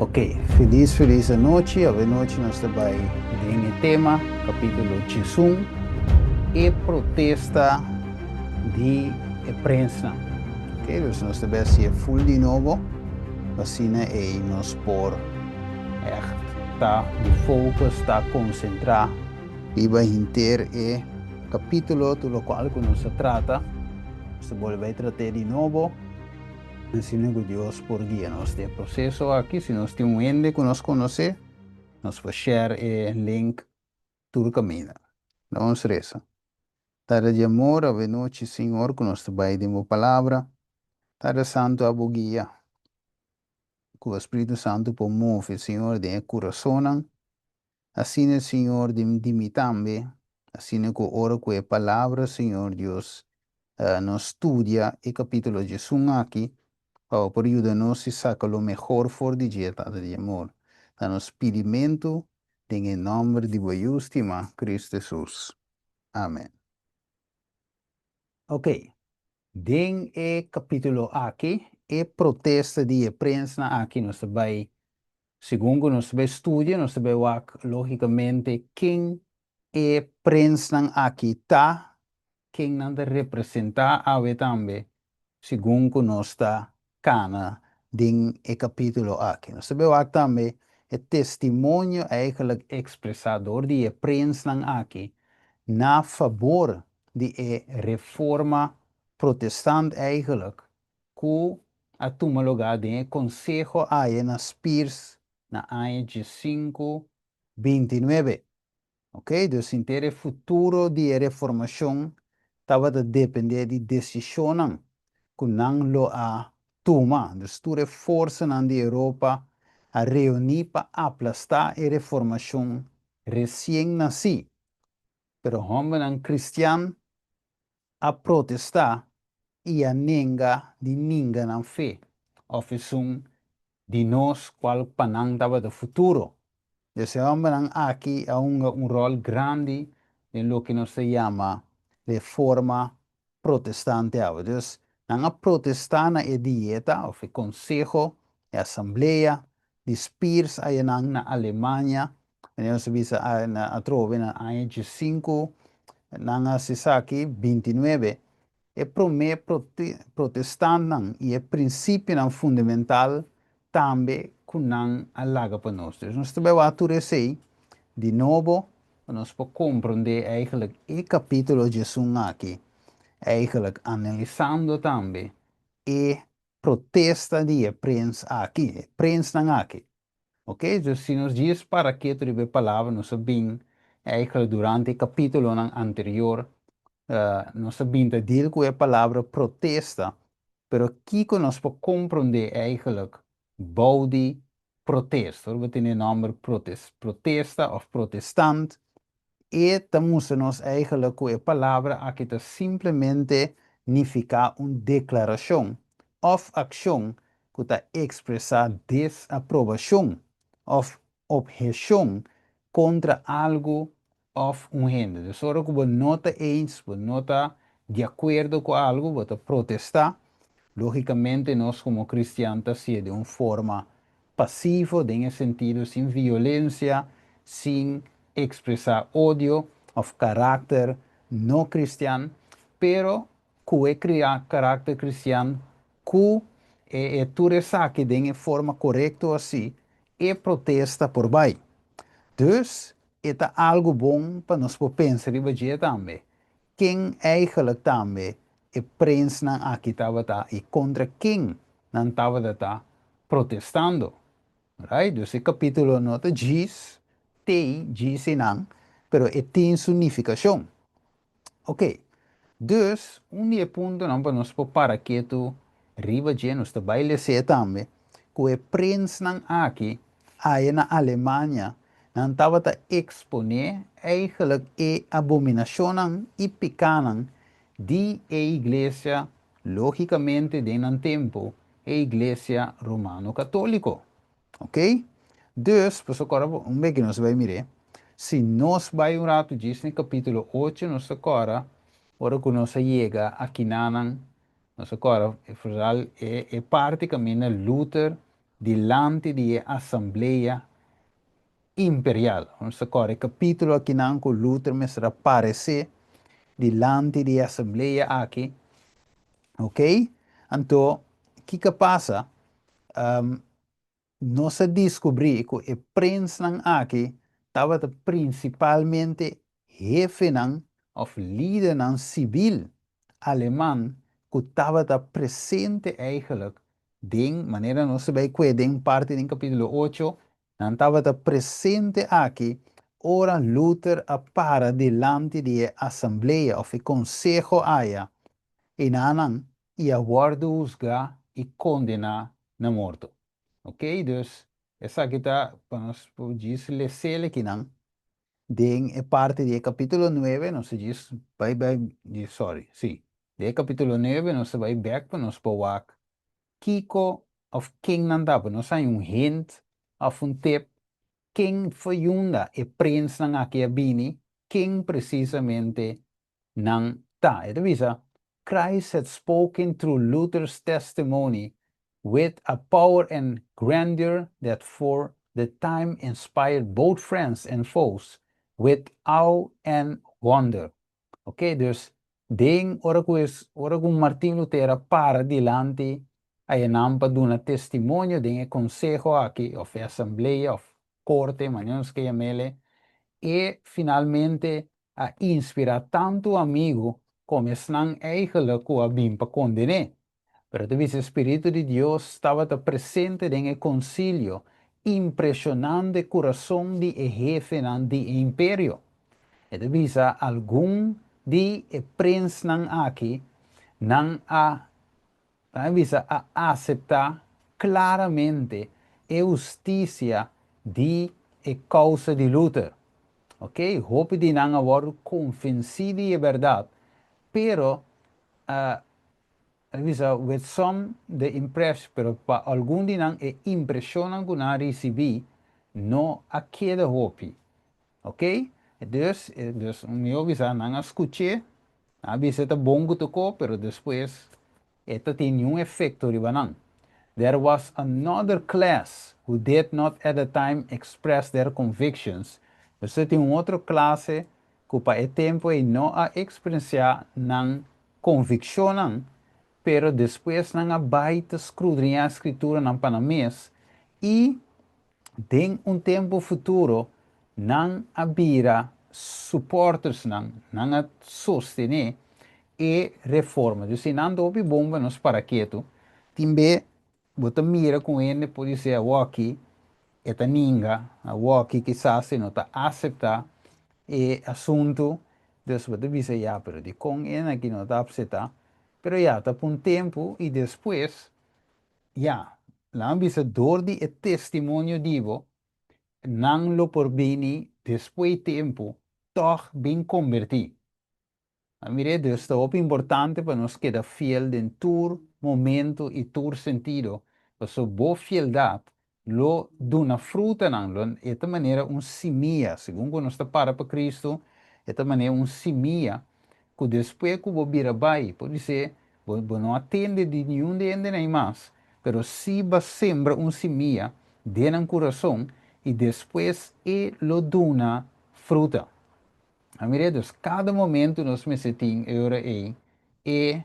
Ok, feliz noite. A noite nós também tem o tema, capítulo 1, e protesta de imprensa. Ok, dus nós também se full de novo, assim é nós por echt tá de focus, tá concentrar e vai ter e capítulo do qual que nós se trata, se volver a tratar de novo. Assim que Deus por guia nós tem processo aqui, se nós temos um ende que nós conhece, nós vamos share o link todo o caminho. Vamos reza. Tada de amor, ave noite, Senhor, que nós trabalhamos de uma palavra. Tada Santo, a guia. Que o Espírito Santo promove, Senhor, de coração. Assim, Senhor, de mim também. Assim, que ora com a palavra, Senhor Deus, nos estudia o capítulo de Jesus aqui. Por ayudarnos a sacar lo mejor for de dieta de amor. Danos pedimento en el nombre de vuestro estima Cristo Jesús. Amén. Ok. Den e capítulo aqui, e protesta de prensa aqui nos vai, segundo nos vai estudia, nos vai logicamente quem e prensa aqui tá, quem não representa a também, segundo nos está cana din e capítulo aqui. Nós sabemos também o testemunho eigenlijk expressador de prensa aqui na favor de reforma protestante eigenlijk que a toma lugar de consejo aí na Spears na ano de 529. Ok? Dus in o futuro de reformação estava a depender de decisão que não lo a toma. Dus toda força na Europa a reunir para aplastar a reformação recém-nascida. Pero homem não cristiano a protestar e a nenga de ninguém não fé. Oficium de nós qual panang estava do futuro. Esse homem aqui a um rol grande em lo que nos se chama reforma protestante. Dus, a protestana e dieta, ou consejo, e assembleia, de Spears aí na Alemanha, e nós vimos a trove na ano 5, na Sisaki 29, e prome protestante e o princípio fundamental também que não alaga para nós. Dus nós também vamos sei de novo, nós podemos compreender eigenlijk o capítulo de Jesus aqui, eigenlijk analisando também e protesta de prensa aqui, prensa aqui. Ok? Dus se nos diz para que tu a palavra, nós sabemos eigenlijk durante o capítulo anterior, nós sabemos que com a palavra protesta, pero aqui que nós podemos compreender eigenlijk body protesta, we tem o nome protesta of protestant, e estamos nós eigenlijk com a palavra aqui está simplesmente significa uma declaração of ação que está expressar desaprovação of objeção contra algo of um gente. De sorte que você não está eens, você não está de acordo com algo, você protestar. Logicamente, nós como cristianos, se de uma forma passiva, em sentido, sem violência, sem expressar ódio ou caráter não cristiano, pero que é criar caráter cristiano, que é tudo saque de forma correta assim, e protesta por baixo. Dus, é algo bom para nós pensar e também. Quem eigenlijk também é prensa aqui estava e contra quem não estava protestando. Right? Dus o capítulo nota diz, diz não, pero tem significação. Ok. Dus, ponto não para nós para que tu riba de nós trabalha também, que a prensa aqui, aí na Alemanha, não estava a exponer eigenlijk a abominação e pecado de a igreja, logicamente, de um tempo, a igreja romano-católico. Ok? Dus, por agora, que nós vai mirar. Se nós vai um rato diz no capítulo 8, nós agora, ora que nós chega aqui nós agora, é parte caminho Luther, delante de Asamblea Imperial. Vamos a capítulo aqui não que Luther me será aparecer delante de Asamblea aqui, ok? Então, o que passa? Um, nós descobri que a prensa aqui estava principalmente jefe of líder civil alemão que estava presente eigenlijk de maneira nós vai em parte do capítulo 8 não estava presente aqui ora Luther para delante de assembleia of consejo aya e nanan e aguardo usga e condena na morte. Ok? Dus, essa aqui está, para nós dizer, lecele que não. Den é parte do capítulo 9, não se diz, sorry, sim. De capítulo 9, nós vai back para nós para Kiko of King Nandapa, nós hay hint of tip, King Fayunda e Prince nang aqui a bini, King precisamente nang ta. Ito bisa, Christ had spoken through Luther's testimony with a power and grandeur that for the time inspired both friends and foes with awe and wonder. Ok, dus ora kung Martin Lutero para dilante ay nampa duna testimonio de consejo aqui of assembleia of corte manos que llamele e finalmente a inspirar tanto amigo como estão eigenlijk a bim para condenar. Pero el Espíritu de Dios estaba presente en el concilio, impresionante corazón de jefe de imperio. Ito bisa algum di prince ng aki nang bisa a aceptar claramente a justicia de causa de Luther. Ok? Hope di nang awar convencido de verdade. Pero bisa with some the impress, pero pa algum di nang impressionan ko na recebi no a queda hope. Ok? Dus meu bisa nang escuche, a bisa ta bongo toko, pero después esta tiene un efecto ribanang. There was another class who did not at the time express their convictions. Você tem outra classe que para o tempo e não a experienciar não convicção, pero depois não a baita escudrinhar a escritura não panamês e em tempo futuro não haverá suporters não a sostener e reforma. Dus se não houve bomba nos paraquetos, timbe bota mira com ele pode ser a walkie eta ninga a walkie quizás não está aceitar e assunto dus bota visa já pero de com ele aqui não está aceitar pero já está por tempo e depois já lá visa dor de testemunho divo não lo por bem depois tempo toch bem convertido. Mire, esto es importante para nos quedar fiel en tu momento y tu sentido. Pues bo fieldad lo de una fruta de esta manera un semilla, según cuando está para Cristo, esta manera un semilla que después que vos vira bai, puede ser, vos no atende de ningún de ende más, pero si va sembra un semilla de un corazón y después lo de una fruta. Amiredos, cada momento nós me sentimos aí e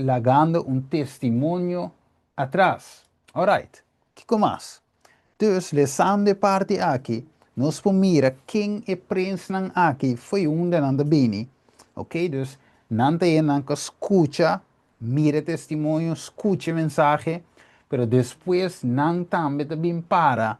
lagando testemunho atrás. Alright, que mais? Dus, lesando parte aqui, nós mira quem é prince nan aqui foi da nanda bini. Ok, dus, nanta é nanka escuta, mira testemunho, escuta mensagem, pero depois nan também para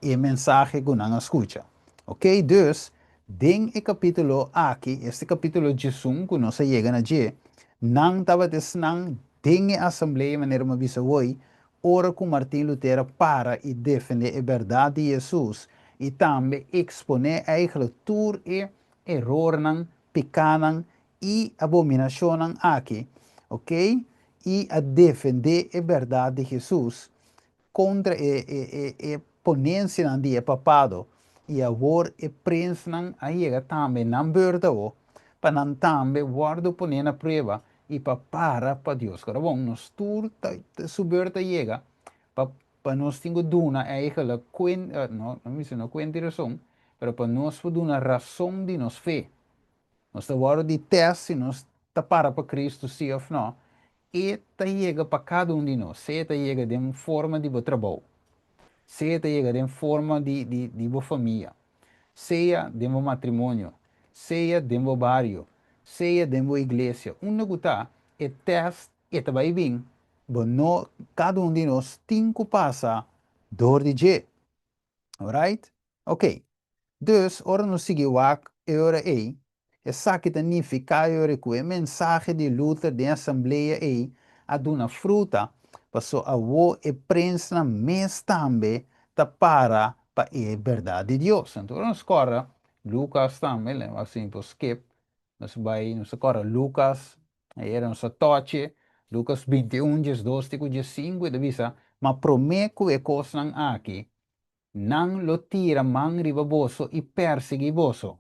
e mensagem que não escuta. Ok, dus, den e capítulo aqui, este capítulo de Sum, que nós chegamos a dizer, não estava desnang den e assembleia maneira uma visa hoje, ora com Martin Lutero para e defender a verdade de Jesus e também exponer eigenlijk tur e error pecanan e abominação aqui, ok? E a defender a verdade de Jesus contra a ponência de papado e agora e prince aí também não berda o para não também guardo poner na prova e para Deus. Agora bom, nos tur suberta chega para para nós tenho duna eigenlijk não, não me não quente razão, pero para nós por uma razão de nos fé. Nós está hora de teste, nós está para Cristo, sim ou não. E está chega para cada um de nós, se está chega de uma forma de trabalho, se está chega de uma forma de família, seja de um matrimônio, seja de um barrio, seja de uma igreja. Um lugar é teste, e vai bem. Mas não, cada um de nós tem que passar door de je. Alright? Ok. Dus, ora no seguir wak, eure ei, e saque significa eure que mensagem de Luther de assembleia ei, a duna fruta, passou a wo e prensa mes tambe, ta para e verdade de Deus. Então, nós corra, Lucas também, assim, por skip, nós vai, nós corra Lucas, aí era nossa toche, Lucas 21, 12, 5, e devisa, mas prometo e coisas aqui, nang lo tira mang ribaboso e persegui boso.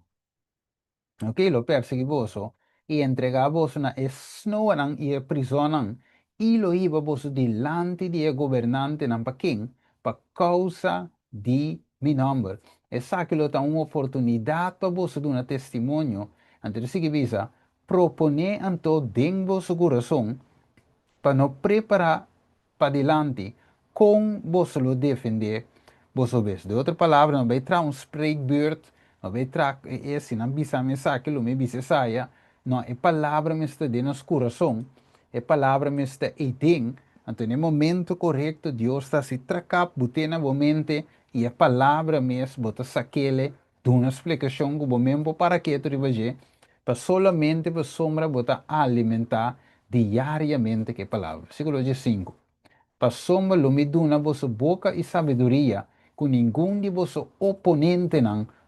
Ok, lo persegui boso e entrega boso na esnoan e prisonan e lo iba boso dilante di governante nan paking pa causa di mi number. E sa che lo ta un'opportunità pa boso di una testimonio, ante si visa propone anto den boso corazon para não preparar para adelante com você lo defender você vê. De outra palavra, não vai trazer um spreekbeurt, não vai trazer esse, não bisa mensagem, não me bisa saia, não, é palavra me está de nosso coração, é palavra me está eating, então no momento correto, Deus está se tracar, botar na mente, e a palavra mesmo, bota saquele, de uma explicação que o momento para que tu vai para solamente para sombra botar alimentar diariamente que palavra. Versículo 5. Para sombra lumiduna vossa boca e sabedoria, que nenhum de vossos oponentes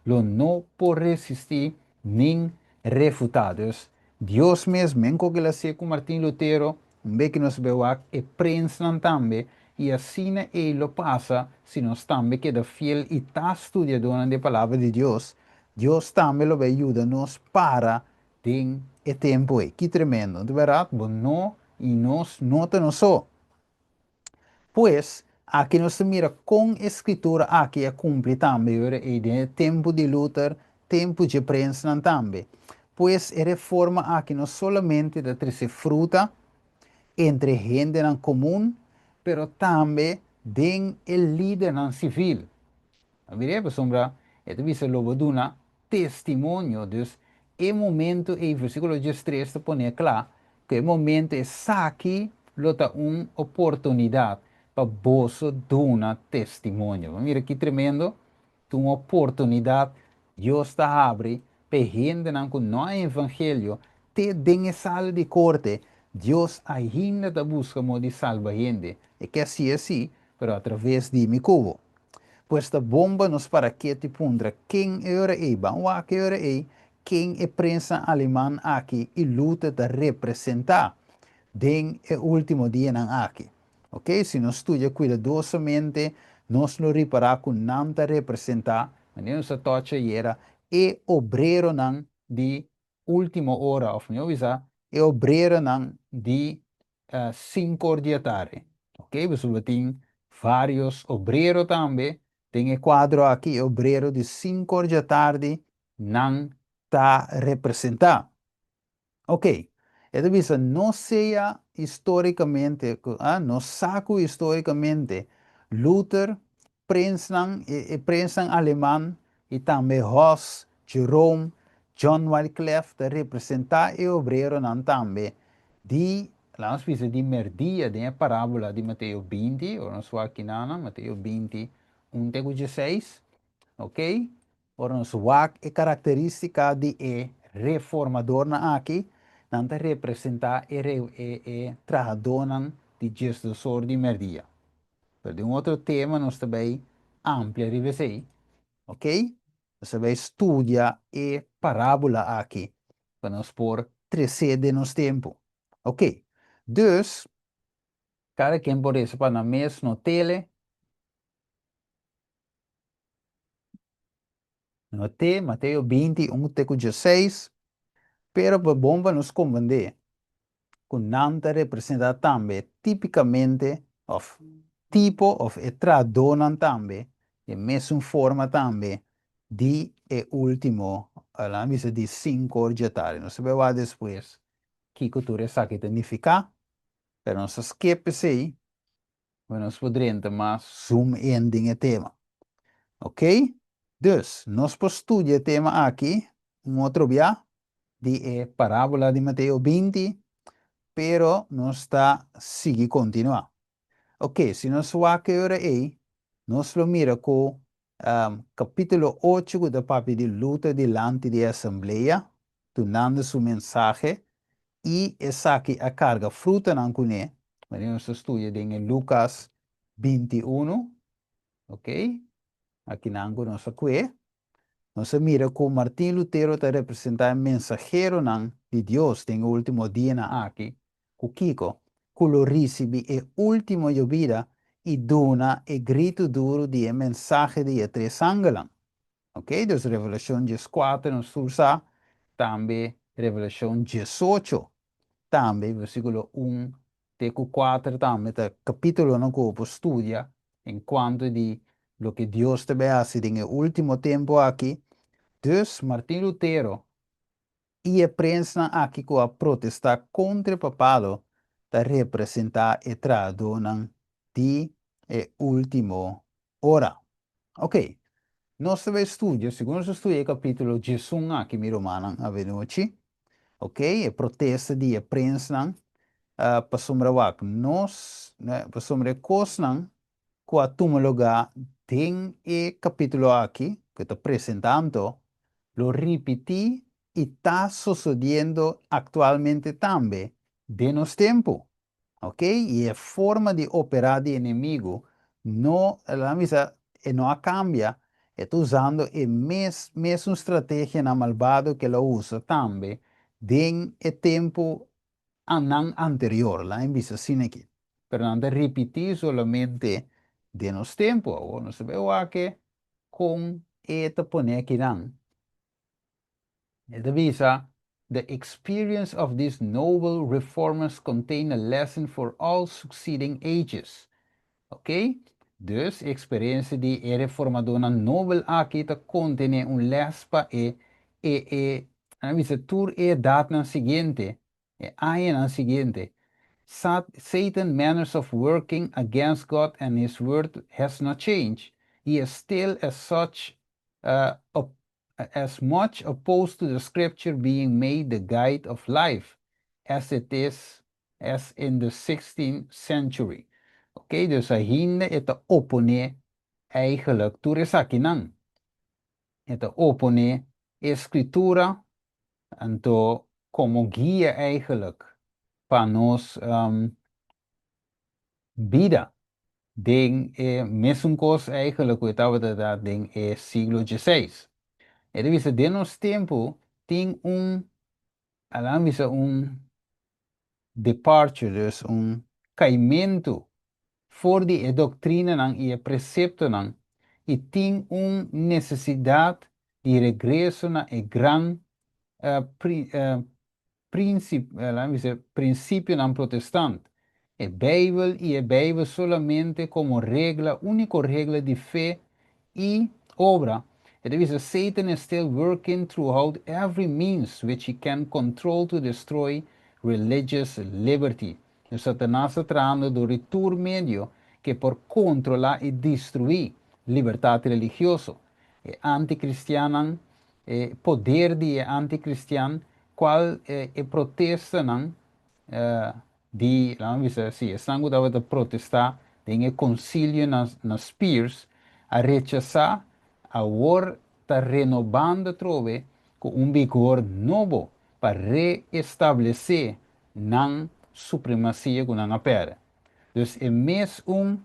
não pode resistir nem refutados. Deus mesmo, em que ele com Martim Lutero, vê que nos veu e prensa também, e assim ele passa, se nós também queda fiel e está estudando a palavra de Deus, Deus também lo vai ajudar-nos para ter o tempo. Que tremendo, de verdade, não, e nós não só. Pues, aqui nós mira com escritura aqui é cumpre também, e de tempo de luta, tempo de prensa também. Pues, a reforma aqui não solamente da trazer fruta entre gente em comum, pero também den el líder civil. Vedete, sombra, e tu viste lobo duna testimonio, dus, e momento, e versículo 3 te pone claro, que o momento é saqui, lota oportunidade para você dar testemunho. Mira que tremendo, tu uma oportunidade, Deus está abre, para gente que não é evangelho, te den sala de corte, Deus ainda te busca modo de salvar gente. É que assim, pero através de mi cubo. Pues da bomba nos para que te pondra quem era e banwa que era e quem é prensa alemã aqui e luta de representar den o último dia nan aqui. Ok? Se nós estudia cuidadosamente, nós não reparar com não te representar, mas nossa tocha era e obreiro nan de última hora, of não visa, e obreiro nan de 5 da tarde. Ok? Você tem vários obreiros também. Tem quadro aqui, obreiro de 5 da tarde, não está representado. Ok. Então, visa, não seja historicamente, não saco historicamente, Luther, prensa alemão, e também Hus, Jerome, John Wycliffe, de representar o obreiro não também, de, vamos dizer, de merdia, de parábola de Mateus 20, ou não sou aqui não, Mateus 20, 1-16, ok? Ora, nos wak é característica de reformador na aqui, não te representar trajador de Jesus de merdia. Pero de outro tema, nós também amplia revisei, ok? Nós também estudia e parábola aqui, para nós por crescer de nos tempo. Ok? Dus, cada quem pode isso para na mês no tele, no te, Mateus 20, 1-16, pero para bomba nos compreender, com não te representa também tipicamente, of tipo of e tradonan tambe, e mesma forma tambe, di e ultimo, la misa di 5 orgetari. Non sapeva depois que cultura sa que significa, pero não se esquepe sei, mas nós poderíamos mais zoom in em tema. Ok? Dus, nós por estudar tema aqui, outro dia, de parábola de Mateus 20, pero não está sigue continuar. Ok, se nós vamos agora aí, nós lo mira com capítulo 8 do papi de luta delante da assembleia, donando sua mensagem, e essa aqui a carga fruta não conhe, mas nós estuda em Lucas 21, ok? Aqui não nós aqui. Nós mira como Martin Lutero está representando mensajero de Deus em último dia aqui, o Kiko, que lo recibe e último de vida e dona e grito duro de mensagem de três ángelos. Ok? Dus Revelação 14 nos usa também Revelação 18, também versículo 1 até 4 também, capítulo no que estudia enquanto de lo que Deus te hace en el último tempo aqui. Dus Martin Lutero e a prensa aqui com a protestar contra o papado da representar e tradonan de último hora. Ok, nosso estudo, segundo o estudo, capítulo 11 aqui, mi romana, a venuci, ok, e protesta de a prensa pasumra wak, nós, pasumra cosnan, com a tuma lugar, tem e capítulo aqui, que está apresentando, lo repetí y está sucediendo actualmente también de nos tiempo. ¿Ok? Y la forma de operar de enemigo no, la misa, no cambia. Está usando la misma estrategia na malvado que lo usa también en el tiempo anterior, la misa sin aquí. Pero no de repetir solamente de nos tiempo. O no se ve que con esta pone aquí the visa, the experience of these noble reformers contain a lesson for all succeeding ages. Ok? Dus, experiência de reformadora nobel aqui te contém les para a visa tour dat na seguinte, aí na seguinte. Satan's manners of working against God and His word has not changed. He is still as such as much opposed to the scripture being made the guide of life as it is as in the 16th century. Oké, dus hij hinde het opone eigenlijk toeresakinan. Het opone escritura en to como guia eigenlijk para nos vida. Den mesmo coisa eigenlijk we dat den siglo XVI. E devia de nos tempo tem alamisa departure, dus caimento for die doutrina nang e precepto nang e tem necessidade de regresso na gran princípio nang protestante. E Bijbel solamente como regla, única regla de fé e obra. It is Satan is still working throughout every means which he can control to destroy religious liberty. Dus Satanás está tratando de retur medio que por controlar e destruir liberdade religiosa. E anticristiana, poder de anticristiano, qual protesta não, di, sì, sangue dava protestar em concílio nas Spears a rechazar a war está renovando trove com vigor novo para reestabelecer na supremacia com a pera. Dus é mesmo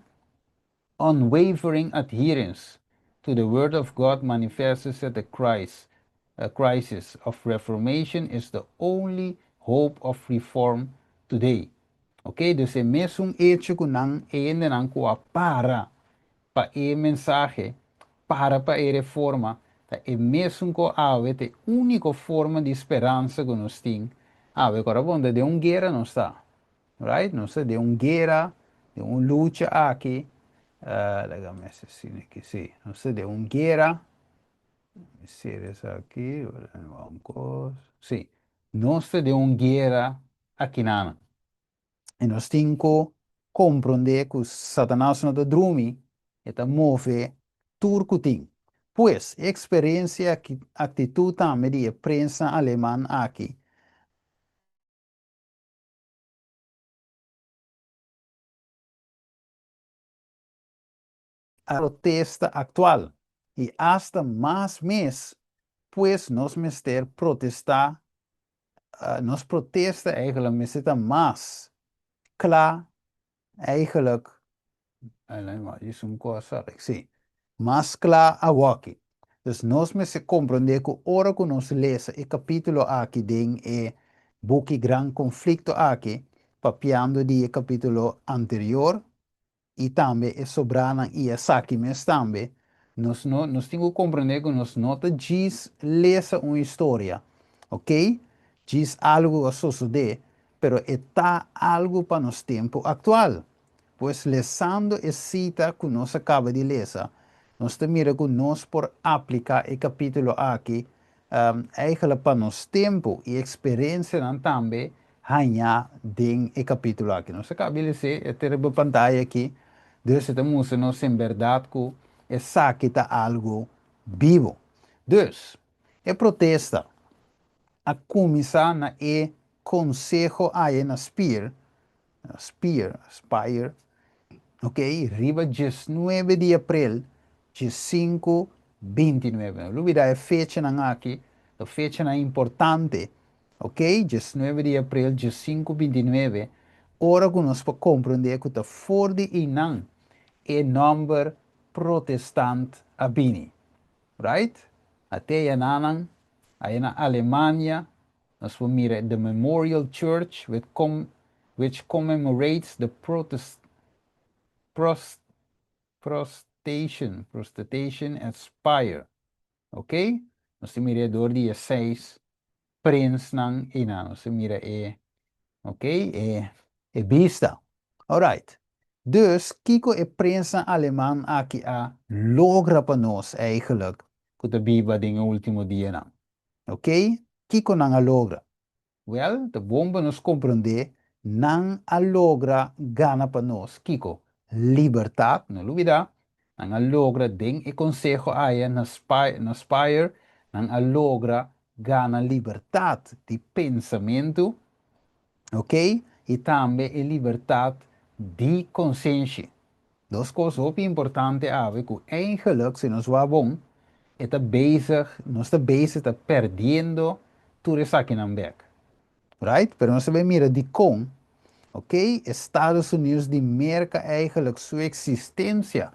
unwavering adherence to the word of God manifested at the crisis of reformation is the only hope of reform today. Ok, dus é mesmo hecho que não ainda não para e mensagem para a reforma, é mesmo que a única forma de esperança que nós temos. Agora, de guerra não está, right? Não está de guerra, de luta aqui, Déjame asesinar aquí, sí. No sé, de un guerra. Si eres aquí, bancos. Sí. No sé de un guerra aqui nana. E nós temos que compreender que Satanás não está dormindo, está move tudo tem. Pois, experiência, atitude também de prensa alemã aqui, a protesta atual. E hasta mais mês, pois nós mister protestar, nós protesta eigenlijk mister mais, claro, eigenlijk. Mas isso é uma coisa, sim. Mas claro, a walkie. Dus nós me se compreender que ora que nós lesa o capítulo aqui den e buki gran conflicto aqui, papiando de capítulo anterior, e também é sobrana e é saki mes também, nós temos que compreender que nós nota diz lesa uma história, ok? Diz algo a suceder, pero está algo para nos tempo atual. Pois lesando a cita que nós acaba de ler, nós mira que nós por aplicar o capítulo aqui, eigenlijk para nos tempo e experiência também, ganhar den o capítulo aqui. Nós acaba de ler, ter a pantalla aqui, dus estamos nós em verdade que essa aqui está algo vivo. Dus, é protesta, a começar na e consejo aí na Spire, ok? Riba 19 de abril, 5:29. Não olvida a fecha aqui, a fecha é importante, ok? 19 de abril, 5:29. Ora que nós podemos compreender que está fora de Inan é número protestante abini, right? Até a nanan, aí na Alemanha, nós vamos mirar the Memorial Church, which commemorates the pros, prostitution aspire. Ok? Nós mira door dia 6, prins nang ina. Nós mira ok? Bista. Alright. Dus, kiko prensa alemán aqui a logra para nós eigenlijk, que de biba dingen último dia nang. Ok? Kiko nang a logra. Well, de bomba nos compreender, não a logra gana para nós, Kiko. Liberdade, não olvida. Não a logra den e consejo aí na Spire, não a logra gana liberdade de pensamento, ok? E também a liberdade de consciência. Duas coisas muito importantes a ver que eigenlijk, se nos vai bom, está bezig, nós está bezig, está perdendo tudo isso aqui na beca. Right? Pero nós sabemos mira de com, ok? Estados Unidos de merca eigenlijk sua existência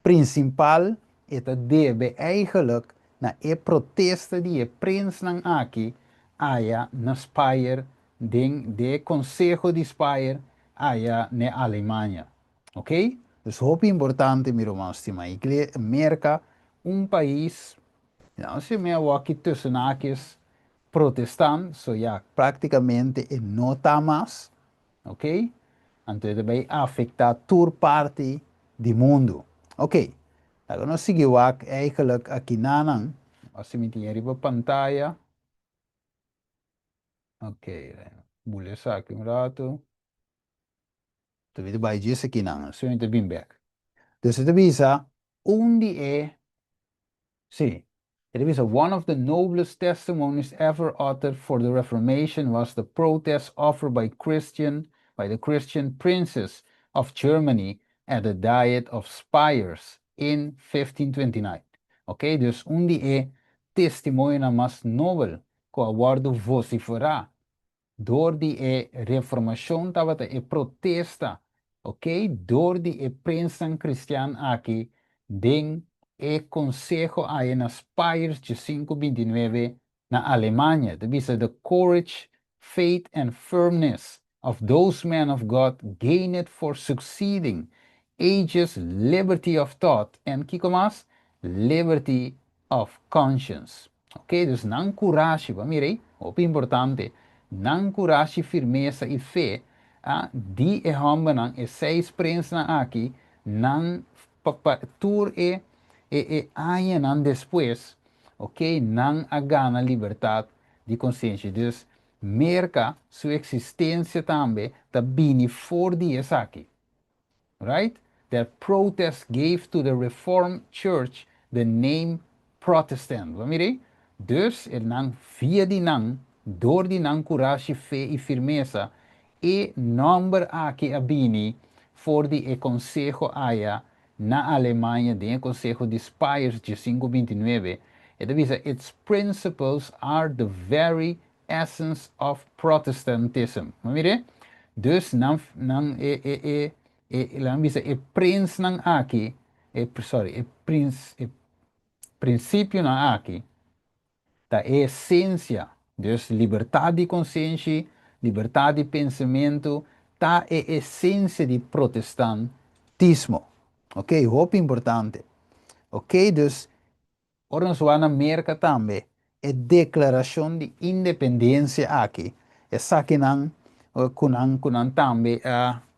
principal eta deve eigenlijk na protesta de prensa aqui aya na Speyer de Consejo de Speyer aya na Alemanha, ok? Dus muito importante, meu irmão, estima, merca país, não se me aqui tussen haakjes protestant, so ja, praticamente não está mais, ok? Então, vai afetar toda parte do mundo. Ok, agora nós seguimos eigenlijk aqui na assim me tinha riba pantalla. Ok, beleza, aqui um rato. Então, vai dizer aqui na, so eu bem back. Então, você avisa, onde é, sim. It is one of the noblest testimonies ever uttered for the Reformation was the protest offered by the Christian princes of Germany at the Diet of Spires in 1529. Ok, dus onde é testemunho mais novel que o aguardo vociferar door die reformação estava e protesta, ok? Door die prensa cristiana aqui, den consejo aí nas Spires de 5:29 na Alemanha. Dat is the courage, faith and firmness of those men of God gained for succeeding ages liberty of thought and kiko mas liberty of conscience. Ok, dus não coragem, mirei, muito importante. Não coragem, firmeza e fé, di e hamba nang e seis prensa aqui, nan tour aia nan después, ok, nan a gana liberdade de consciência. Dus, merca sua existência também, tá bini for dias aqui. Right? That protest gave to the Reformed Church the name Protestant. Vamos ver? Dus, nang via die nang, door die nang coragem, fé e firmeza, e number aqui abini for die consejo aya na Alemanha, de consejo de Spires de 529, e diz, its principles are the very essence of Protestantism. Vamos ver? Dus, lang bisa prince ng aki, princípio ng aki, da essência, dus liberdade de consciência, liberdade de pensamento, da essência de protestantismo. Ok, hoop importante. Ok, dus Ora sua na América também é declaração de independência aqui. Essa que não kunan também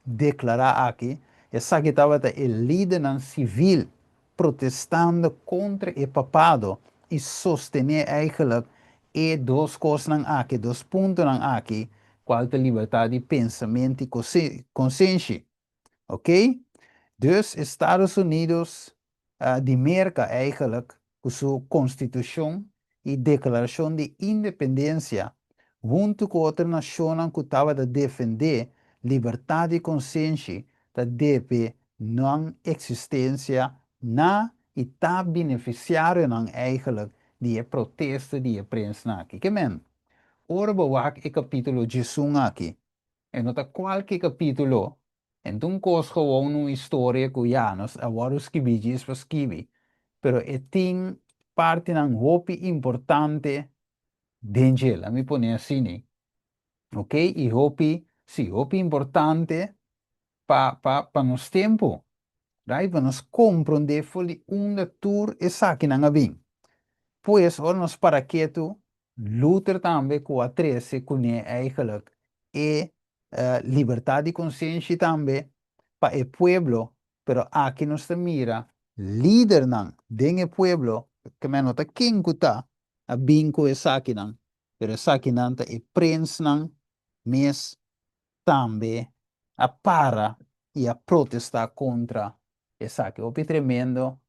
declarar aqui. Essa que estava o líder nan civil protestando contra o papado e sostener eigenlijk e duas coisas nan aqui, dois pontos nan aqui, qual é a liberdade de pensamento e consciência. Ok? Dus Estados Unidos de América eigenlijk, com sua Constituição e Declaração de Independência, junto com outras nações que estavam a defender liberdade de consciência, da deve não existência na e está beneficiário não eigenlijk de protesto de prensa aqui. Que men? Ora bewak e capítulo de aqui. E nota qualquer capítulo, então cos gewoon uma história que já nos agora escrevi para escrever, pero tem parte ng hopi importante dentro, a me pone assim, né? Ok? E hopi, sim, hopi importante para nos tempo, right? Para nos compreender foi tour e saque ng abing. Pues, ora nos para quieto, Luther também com a 13, com eigenlijk e liberdade de consciência também para o pueblo, pero aqui nos mira líder nan den o pueblo, que me nota quem kuta a binko e saki nan, pero saki nan ta e prince nan, mes também a para e a protestar contra e saki. O tremendo.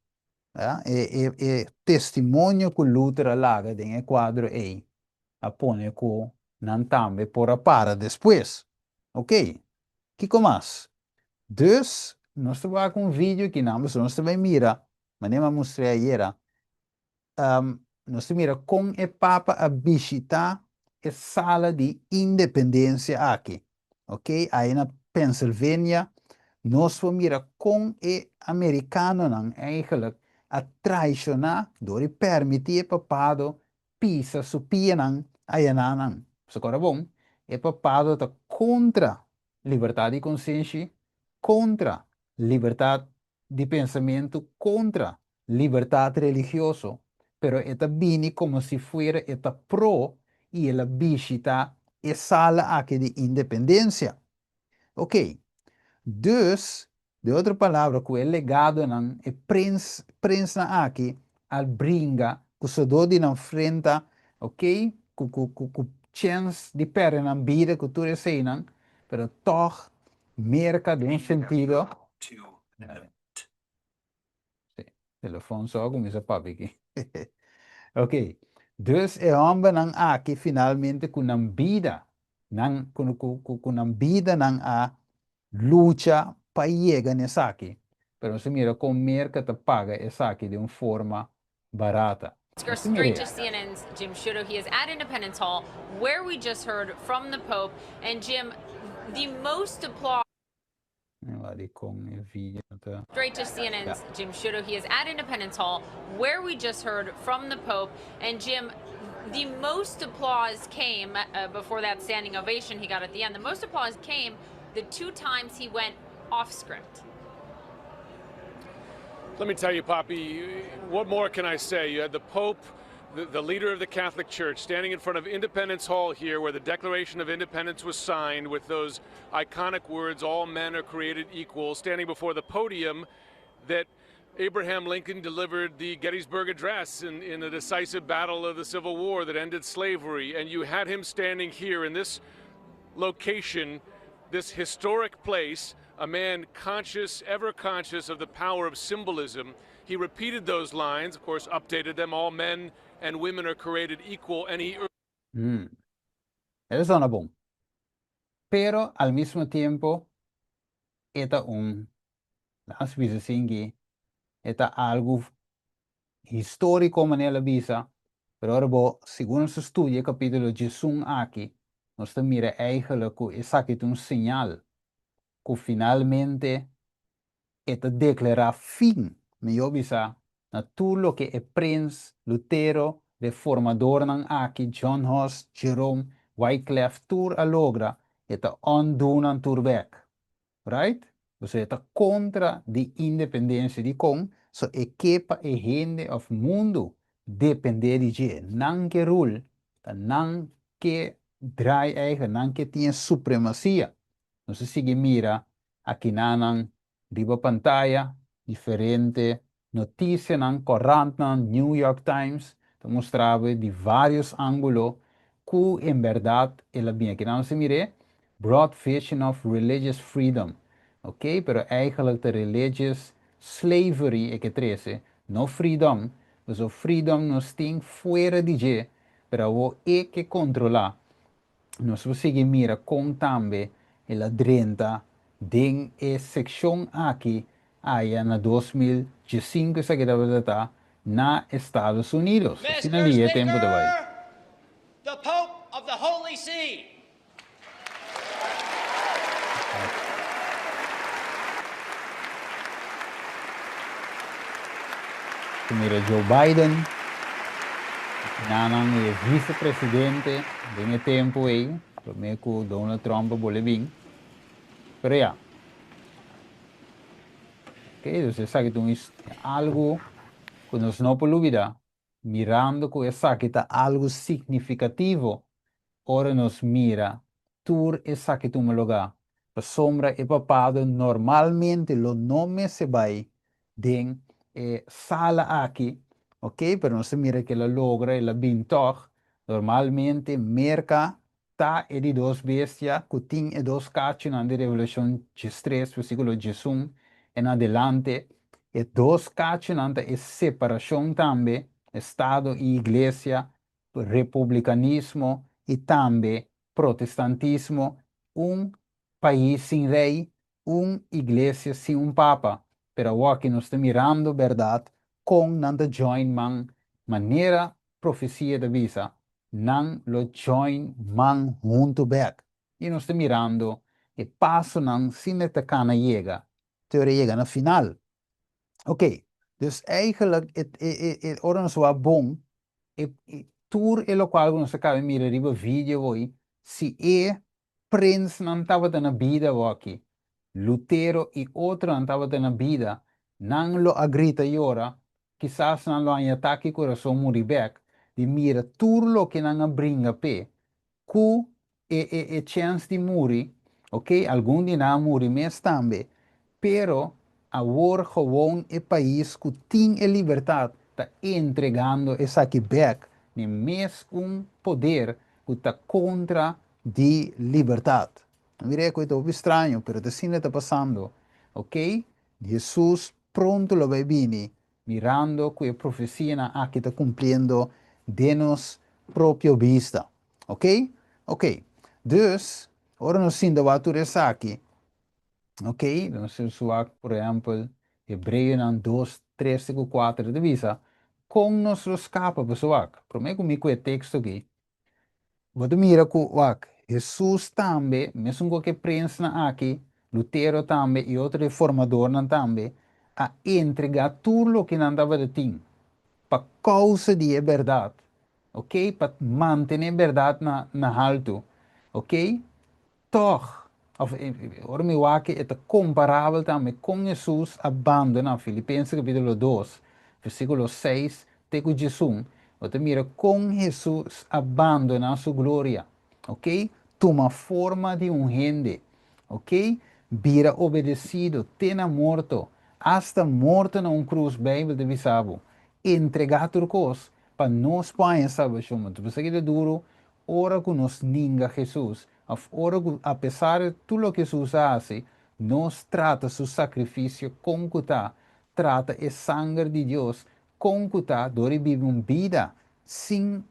Testemunho que Luther alaga em quadro aí, apone que não também por a para depois. Ok? Que mais? Dus, nós trabalhamos com um vídeo que nós também mira, mas nem mostrei aí, nós mira com o Papa a visitar a sala de independência aqui. Ok? Aí na Pennsylvania, nós vamos mira com o americano não eigenlijk a traicionar, dori permitir papado pisa su pia não aí não. Isso agora bom, o papado está contra liberdade de consciência, contra liberdade de pensamento, contra liberdade religiosa, pero esta vini como si fuera esta pro y la visita e sala aqui de independência. Ok, dus, de outra palavra, que é legado não é prensa aqui, al bringa, que se dodi na frente, ok, com chance de perder na vida que tu recebes, pero toch, merca de um sentido. Sim, telefone só com essa papi aqui. Ok, dus é homem não aqui finalmente com a vida, não com a vida não a lucha para llegar nessa aqui. Pero se mira com merca te paga essa aqui de uma forma barata. Let's go straight to CNN's Jim Sciutto. He is at Independence Hall, where we just heard from the Pope. And Jim, the most applause. Straight to CNN's Jim Sciutto. He is at Independence Hall, where we just heard from the Pope. And Jim, the most applause came before that standing ovation he got at the end. The most applause came the two times he went off script. Let me tell you, Poppy, what more can I say? You had the Pope the leader of the Catholic Church, standing in front of Independence Hall here, where the Declaration of Independence was signed with those iconic words, all men are created equal, standing before the podium that Abraham Lincoln delivered the Gettysburg Address in the decisive battle of the Civil War that ended slavery. And you had him standing here in this location, this historic place, a man conscious, ever conscious of the power of symbolism. He repeated those lines, of course, updated them, all men and women are created equal, and he... Eso suena bom. Pero, al mismo tiempo, esta las visas que esta algo histórico maneira visa, pero ahora, segundo su estudio, capítulo Jesus aqui, nós mira eigenlijk que essa aqui um sinal que finalmente esta declara fim, melhor visa, na tudo que é Prince, Lutero, reformador nan aqui, John Huss, Jerome, Wycliffe, tur a logra, esta undo nan tur weg, right? Você está contra de independência de com, so e kepa e gente of mundo depender de je, não que rule, não que draai eigen, não que tenha supremacia. Você sigue mira aqui na riba pantalla, diferente notícia nan corrente nan New York Times, te mostrava de vários ângulos que em verdade ela bem aqui não se mire, broad vision of religious freedom. Ok, pero eigenlijk de religious slavery é que trece, no freedom, mas o freedom nos tem fora de je, pero o é que controla. Nós vamos seguir mira com também ela 30 den a seção aqui aí na 2015 essa que deve estar na Estados Unidos. Assim ali é tempo de vai. The Pope of the Holy See. Mira Joe Biden, nanang é vice-presidente, tem tempo aí, também com Donald Trump boleh bing. Pero ya, ok, você sabe que isso é algo que nós não podemos olvidar, mirando que essa aqui está algo significativo, ora nos mira, tur essa aqui tu lugar, a sombra é papado, normalmente o nome se vai, den sala aqui, ok? Pero nós mira que ela logra, ela bintoch, normalmente merca tá e de dos bestia, que tem e dos cachos na Revolução 3, versículo 11, em adelante, e dos cachos na separação também, Estado e Igreja, republicanismo e também protestantismo, país sem rei, igreja sem papa. Pero aqui nós estamos mirando verdade com nanda join man maneira profecia da visa não lo join man junto back e nós estamos mirando e passo não sin esta cana chega teoria chega na final. Ok, dus eigenlijk het ordens was bom tour e lo qual nós acaba mira riba vídeo hoje se é Prince não estava na vida aqui Lutero e outro não estava na vida, não lo agrita ora, quizás não lo ataque coração moribek, de mira tudo que não brinca pe, cu e chance de morrer, ok? Algum dia não morrer mais também, pero agora gewoon e país que tem a liberdade está entregando essa aqui back, nem mesmo poder que está contra de liberdade. Mire que é estranho, pero assim está passando, ok? Jesus pronto lo vai vir, mirando que a profecia aqui está cumprindo de nos própria vista, ok? Ok, dus, ora nós sim da watura aqui, ok? Nós usamos, por exemplo, Hebreus 2, 3, 4 de visa, com nossos capas, pessoal, por mim comigo é texto aqui, vou mira que Jesus também, mesmo que prensa aqui, Lutero também e outro reformador também, a entregar tudo o que não estava de tim, para causa de verdade, ok? Para manter a verdade na alto, ok? Toch, ora me que é comparável também com Jesus abandona Filipenses capítulo 2, versículo 6, te com Jesus, Você mira com Jesus abandona sua glória, ok? Toma forma de um rende, ok? Vira obedecido, tena morto, hasta morto na cruz, Bíblia de bisabo. Entregar turcos para nós pai salvação. Mas você que é duro, ora que nos ninga Jesus, ora que, apesar de tudo o que Jesus hace, nos trata seu sacrifício com cuta, trata o sangue de Deus com cuta, dori vive uma vida sem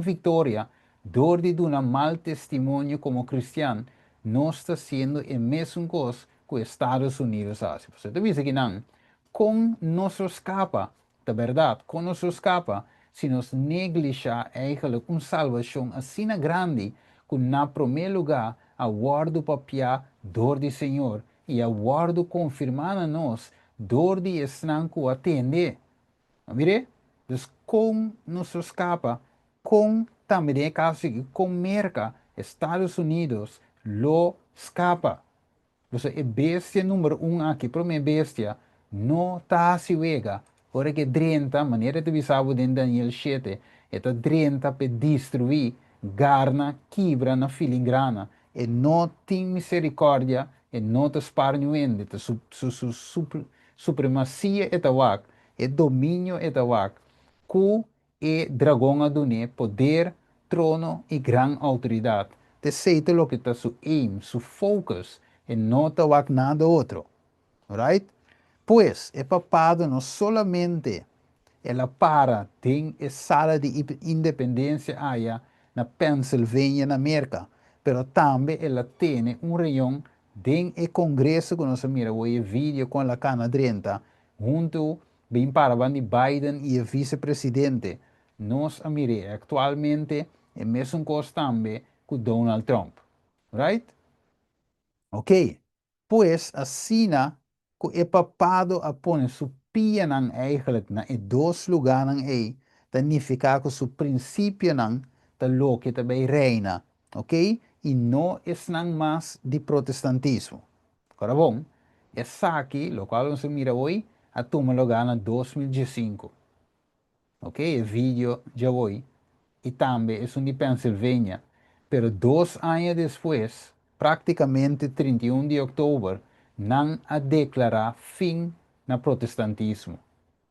vitória, dor de dar mal testemunho como cristiano, não está sendo a mesma coisa que os Estados Unidos fazem. Você está vendo que não? Com nossos capa, da verdade, com nossos capa, se nos negligenciar eigenlijk uma salvação assim grande, que na primeiro lugar, aguardo papia dor de Senhor, e aguardo confirmar a nós, dor de esnanco atender. Mire, dus com nos escapa, com também caso com merca, Estados Unidos, lo escapa. Você é bestia número aqui, para mim bestia, não está se vega. Ora que 30, maneira de bisabo de Daniel 7, é 30 para destruir, garna, quebra na filingrana, e não tem misericórdia, e não te esparnuende, supremacia é tawak, e domínio é tawak, cu e dragão adune, poder, trono e gran autoridade. Te seita lo que está su aim, su focus, e não tawak nada outro. Right? Pues, é papado não solamente ela para tem a sala de independência aí na Pennsylvania, na América, pero também ela tem reunião dentro do Congresso que nós mira o vídeo com a cana 30, junto bem para de Biden e o vice-presidente. Nós mira atualmente é mesmo coisa também com Donald Trump. Right? Ok, pues asina ko epapado apon su pia ng eigenlijk na dos lugar ng tanifica ko su prinsipio ng talo que também reina, ok? E não es nang mas de protestantismo. Agora bom, essa aqui, lo qual se mira hoje, a toma lugar na 2015. Ok, o vídeo já foi. E também é de Pensilvânia. Pero 2 anos depois, praticamente 31 de outubro, não a declarar fim no protestantismo.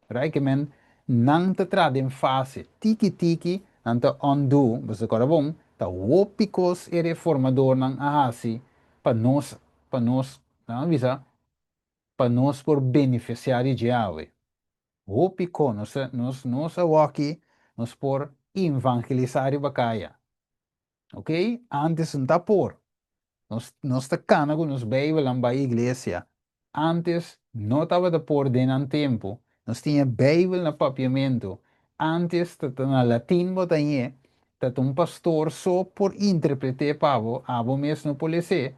Rijkemen, não te trad em fase, tiki-tiki, não te undo, mas agora bom, tá wopicos e reformador não ahasi, para nós, não avisa, para nós por beneficiário de Yahweh. Wopico, nós aqui, nós por evangelizar e bacaya. Ok? Antes não está por. Nós está cana com nos Bíblia na igreja. Antes não estava de por dentro do tempo. Nós tinha Bíblia no papiamento. Antes estava na latim botanha. Dat um pastor só por interpretar pavo, abo mesmo por ler.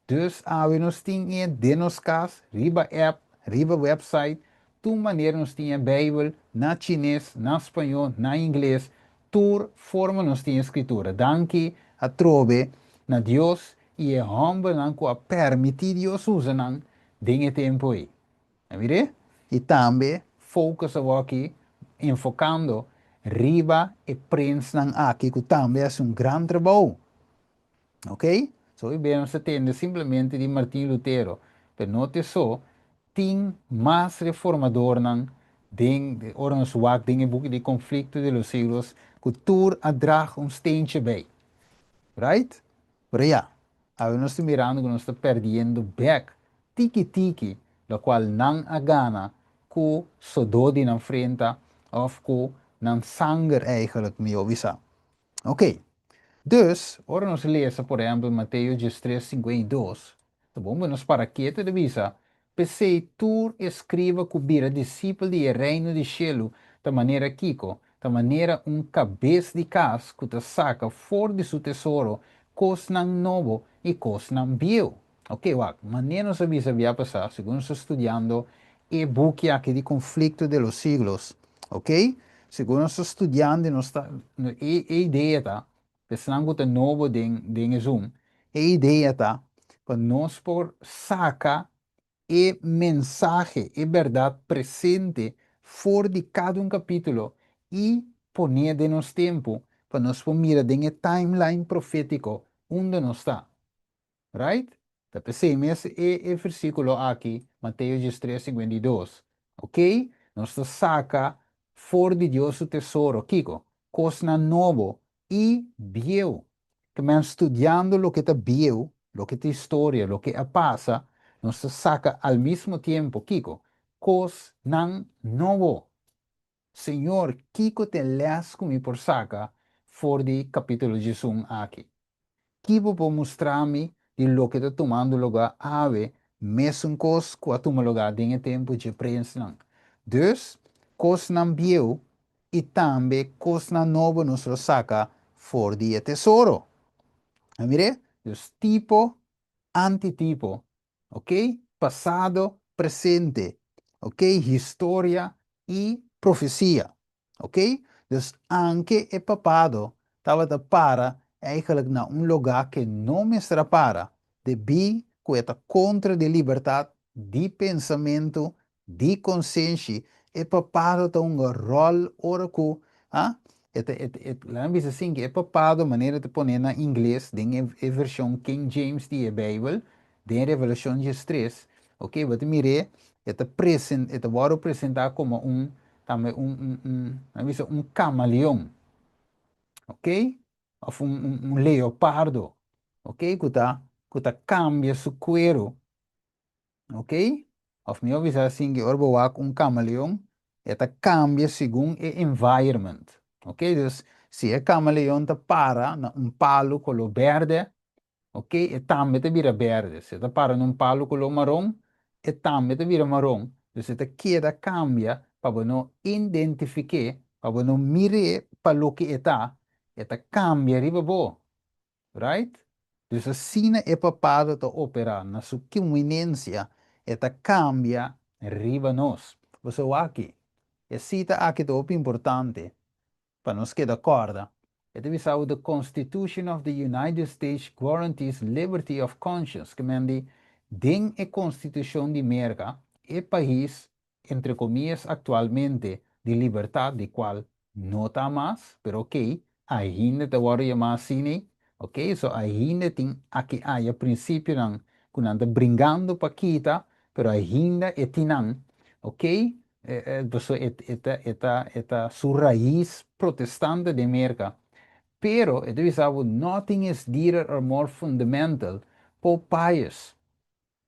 Dus we nós tinha de nos cas, riba app, riba website, tu maneira nós tinha Bíblia na chinês, na espanhol, na inglês, tur forma nós tinha escritura. Danke a trove na Deus e é humble não que a permitir Deus usa não dengue tempo aí. Mire? E também focusa aqui enfocando riba e prensa aqui que também é grande trabalho. Ok? So, vemos se tende simplesmente de Martin Lutero. Pero note só, tem mais reformador nan den ornos wak den boek de conflicto de los siglos que tur adrag steentje bij. Right? Pero ja, we nos mirando que nos está perdendo back tiki-tiki, lo qual não a gana que sododi na frente of que nan sanger eigenlijk me ovisa. Ok. Dus, ora nos lezen, por exemplo, Mateus 3:52. Tá bom? Mas para que te avisa? Pensei, tu escreva cubira discípulo de reino de cielo, da maneira Kiko, da maneira cabeça de casa que te saca fora de seu tesouro, cos não novo e cos não bio. Ok, wak, maneira nos avisa via passar, segundo estou estudando, e book aqui de conflito de los siglos. Ok? Segundo estou estudando, a ideia tá? Pensando que novo den Zoom. A ideia tá? Para nós por sacar e mensagem e verdade presente fora de cada capítulo e poner de nos tempo para nós mirar em timeline profético onde nós está. Right? Tá percebendo esse versículo aqui, Mateus 3:52. Ok? Nós saca for de Deus o tesouro, Kiko, coisa novo e view. Que men estudando lo que está view, lo que está história, lo que passa, nós saca al mesmo tempo, Kiko, cos novo. Senhor, Kiko te leas comigo por saca for de capítulo 1 aqui. Kibo po mostrarmi di lo que está tomando lugar ave, mesmo cos que a tomar lugar em tempo de prensa não. Dus, cos não viu e também cos não novo nos saca for de tesouro. Mire, dus tipo, antitipo, ok? Passado, presente, ok? História e profecia, ok? Dus anche é papado estava para eigenlijk naar lugar que não me será para, de bi que contra de liberdade, de pensamento, de consciência, é papado tá rol ora que, lá me assim que é papado maneira de poner na inglês, tem a versão King James de Bible, tem Revelação 3, ok? Wat mire, é vou apresentar como também um camaleão, ok? Of leopardo, ok? Que cambia su cuero, ok? Of me avisa assim que orbo wak camaleão, eta cambia según o environment, ok? Dus se o camaleão te para na palo color verde, ok? E também te vira verde. Se te para num palo color marrom, e também te vira marrom. Dus se te queda cambia para não identificar, para não mirar para o que está, eta cambia riba bo, right? Dus assim é papado te operar na sua conveniência, eta cambia riba nós. Você aqui, e cita aqui é importante para nós que acorda. It is how the Constitution of the United States guarantees liberty of conscience, que mendi den a Constituição de América é país, entre comillas, actualmente de liberdade, de qual não está mais, pero ok, ainda te agora chamar assim, ok, so ainda tem aqui há princípio não, que anda brincando para quita, pero ainda é tinan, ok, esta su raíz protestante de América. Pero, nothing is deeper or more fundamental for pious.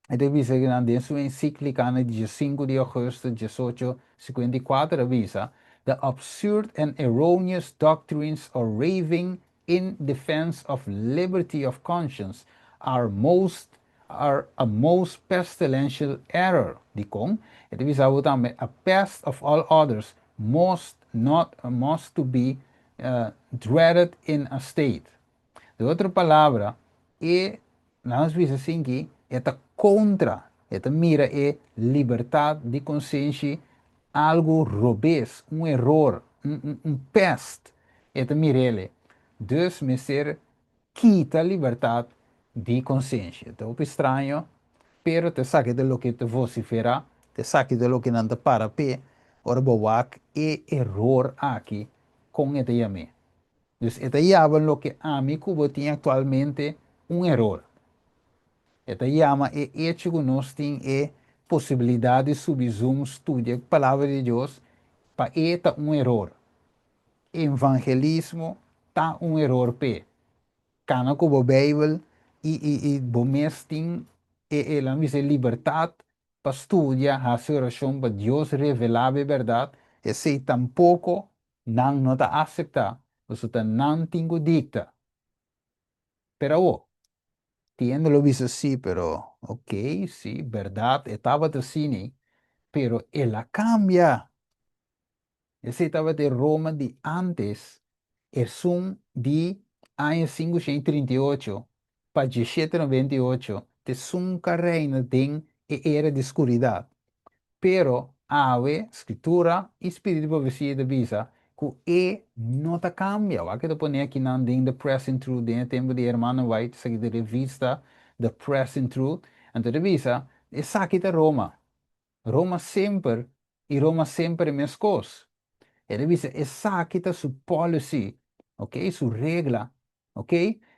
Avisa que en su encíclica de 5 de agosto de 1854 avisa, the absurd and erroneous doctrines of raving in defense of liberty of conscience are a most pestilential error. Dikong, het is a pest of all others must to be dreaded in a state. De outra palavra, nós vimos assim que é contra, mira liberdade de consciência, algo robês, erro, peste, mira ele. Dus, mister, quita a liberdade de consciência. Então, é estranho, pero te saque de lo que te vocifera, te saque de lo que não te para pé, ora boak error aqui com este yame. Dus este llama lo que a mí Cuba tiene actualmente error. Este llama hecho que nós temos possibilidade de subir um estudo a palavra de Deus para eta error. Evangelismo está error pe. Cana Cuba Bible e bomesting la misa liberdade para estudar a oração para Deus revelar a verdade e se tampouco não está aceitar. Você não tem dicta. Pero, tiene lo visto sí, pero, ok, sí, verdad, estaba de cine, pero él la cambia. Ese estaba de Roma de antes, es un de año 538, para 1798, de un reino de era de oscuridad. Pero, ave, escritura, espírito de profecia de visa, que não te cambia. O que te põe aqui na The Present Truth, dentro do tempo de Hermano White, essa de revista The Present Truth, então revista, essa aqui de Roma. Roma sempre, e Roma sempre é mesma coisa. Ele bisa esa kita su policy, ok? Su regla, ok?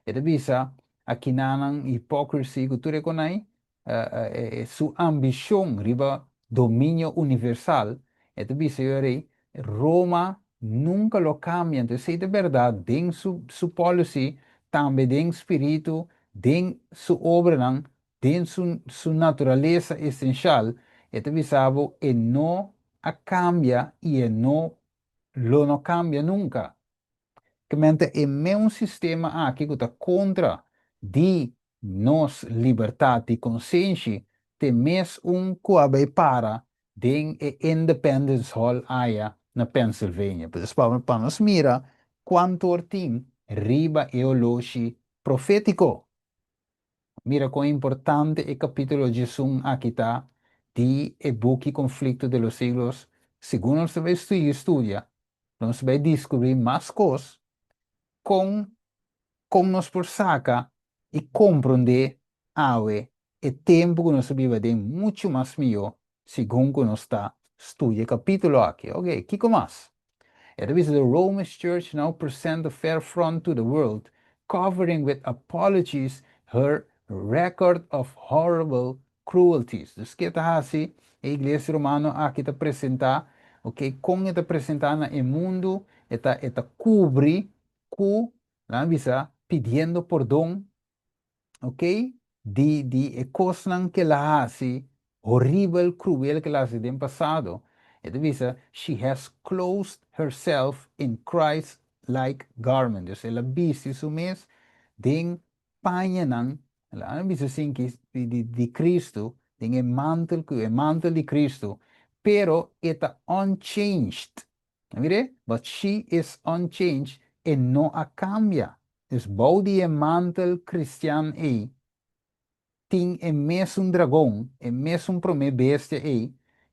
Ele bisa aqui nanang hypocrisy cultura conai, su ambition riba dominio universal. Ele bisa yore Roma nunca lo cambia. Entonces, si de verdad, den su policy, también den espíritu, den su obra, den su naturaleza esencial, este visabo e no a cambia y no lo no cambia nunca. Que mente é um sistema aqui que está contra de nos liberdade e consciência, tem mes coabe para den Independence Hall aya na Pennsylvania. Pues para nos mira quanto tem riba eologi profético. Mira cuán importante el capítulo de Jesús aquí está de el buque conflicto de los siglos. Según nos va a estudiar, nos va a descubrir más cosas con nos por saca y comprender el tiempo que nos vive de mucho más mío según que nos está estudia el capítulo aquí. Ok, ¿qué más? It is the Roman Church now present a fair front to the world, covering with apologies her record of horrible cruelties. Dus que está así, a Iglesia Romana aqui está apresentar, ok, com está apresentar no mundo, está cubre, la visa, pidiendo perdón, ok, de cosas que la hace, horrible, cruel que la hace en pasado. Dice, she has clothed herself in Christ-like garment. Dus ela viste su mes den pañanan, ela viste sin que de Cristo, den el mantel de Cristo, pero está unchanged. Mire, but she is unchanged and no a cambia. Dus body en mantel cristian tem é mesmo dragão, é mesmo prome bestia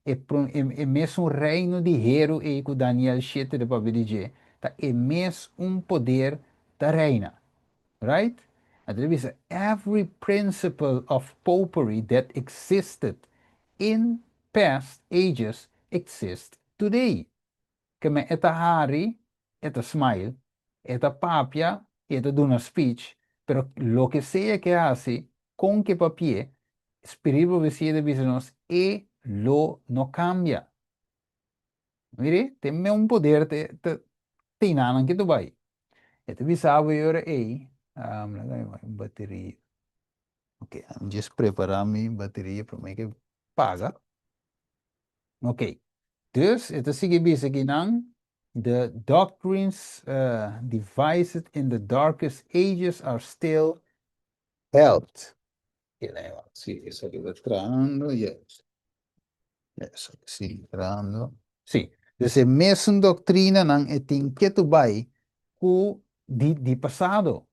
é mesmo reino de hero que Daniel 7 de Babilônia diz, tá é mesmo poder da reina, right? Então, every principle of popery that existed in past ages exists today. Que me eta hari, eta smile, eta papia, eta duna speech, pero lo que sea que hace con que papie, espíritu de business e lo no cambia. Mire, teme un poder te nanan que tu vai. Eta bisabo yore lagay mo yung bateria. Okay, I'm just preparing mi bateria para make it paga. Okay. Dus, ito sige bisa ginang, the doctrines devised in the darkest ages are still held. Sí, eso que va entrando, yes. Eso, sí, entrando. Sí, dus a mesma doutrina ng iting ketubay ku di pasado.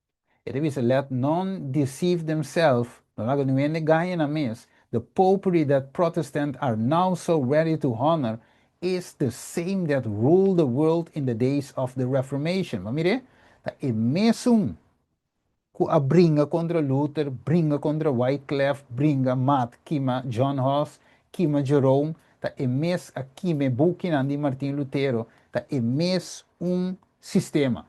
Ito bisa, let none deceive themselves, nalaga nuene gaya na mes, the popery that Protestants are now so ready to honor is the same that ruled the world in the days of the Reformation. Mamire, ta e mesum ku a bringa contra Luther, bringa contra Wycliffe, bringa Matt, Kima, John Huss, Kima Jerome, ta e mes a Kime Buchanan di Martin Lutero, ta e mes sistema.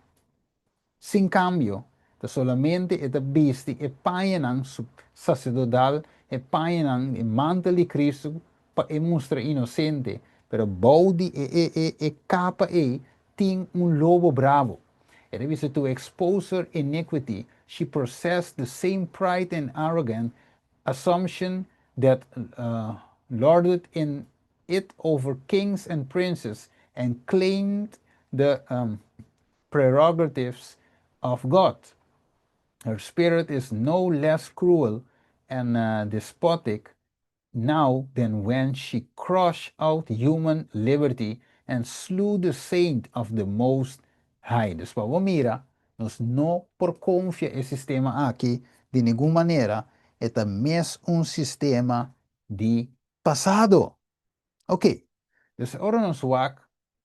Sin cambio, ta solamente eta bisti e payanang sacerdotal e payanang e mantel di Cristo pa e mostra inocente, pero baudi e capa ting un lobo bravo. And it is to expose her iniquity, she possessed the same pride and arrogant assumption that lorded in it over kings and princes and claimed the prerogatives of God. Her spirit is no less cruel and despotic now than when she crushed out human liberty and slew the saint of the Most High. Dus vamos mira, nos no por confia el sistema aqui de nenhuma maneira, é mesmo sistema de passado. Ok, dus agora nos wak,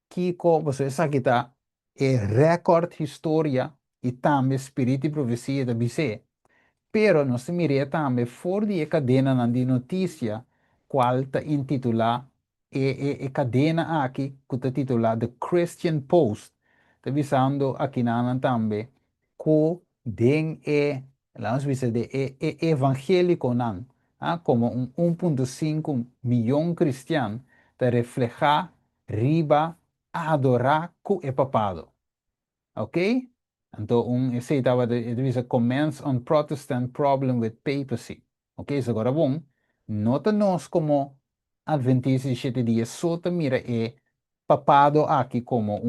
kiko, você sabe que tá, record história e também espírito e profecia da BC. Pero nós miramos também fora de cadena de notícia, qual está intitulada cadena aqui, que está titulada The Christian Post, está visando aqui na também, que den vamos dizer, evangélico nan, como 1,5 milhão cristiano, para reflejar, riba, adorar que é papado. Ok? Então, esse estava de comments on Protestant problem with papacy. Ok? Isso agora bom. Nota nós como Adventistas de 7 dias, só mira papado aqui como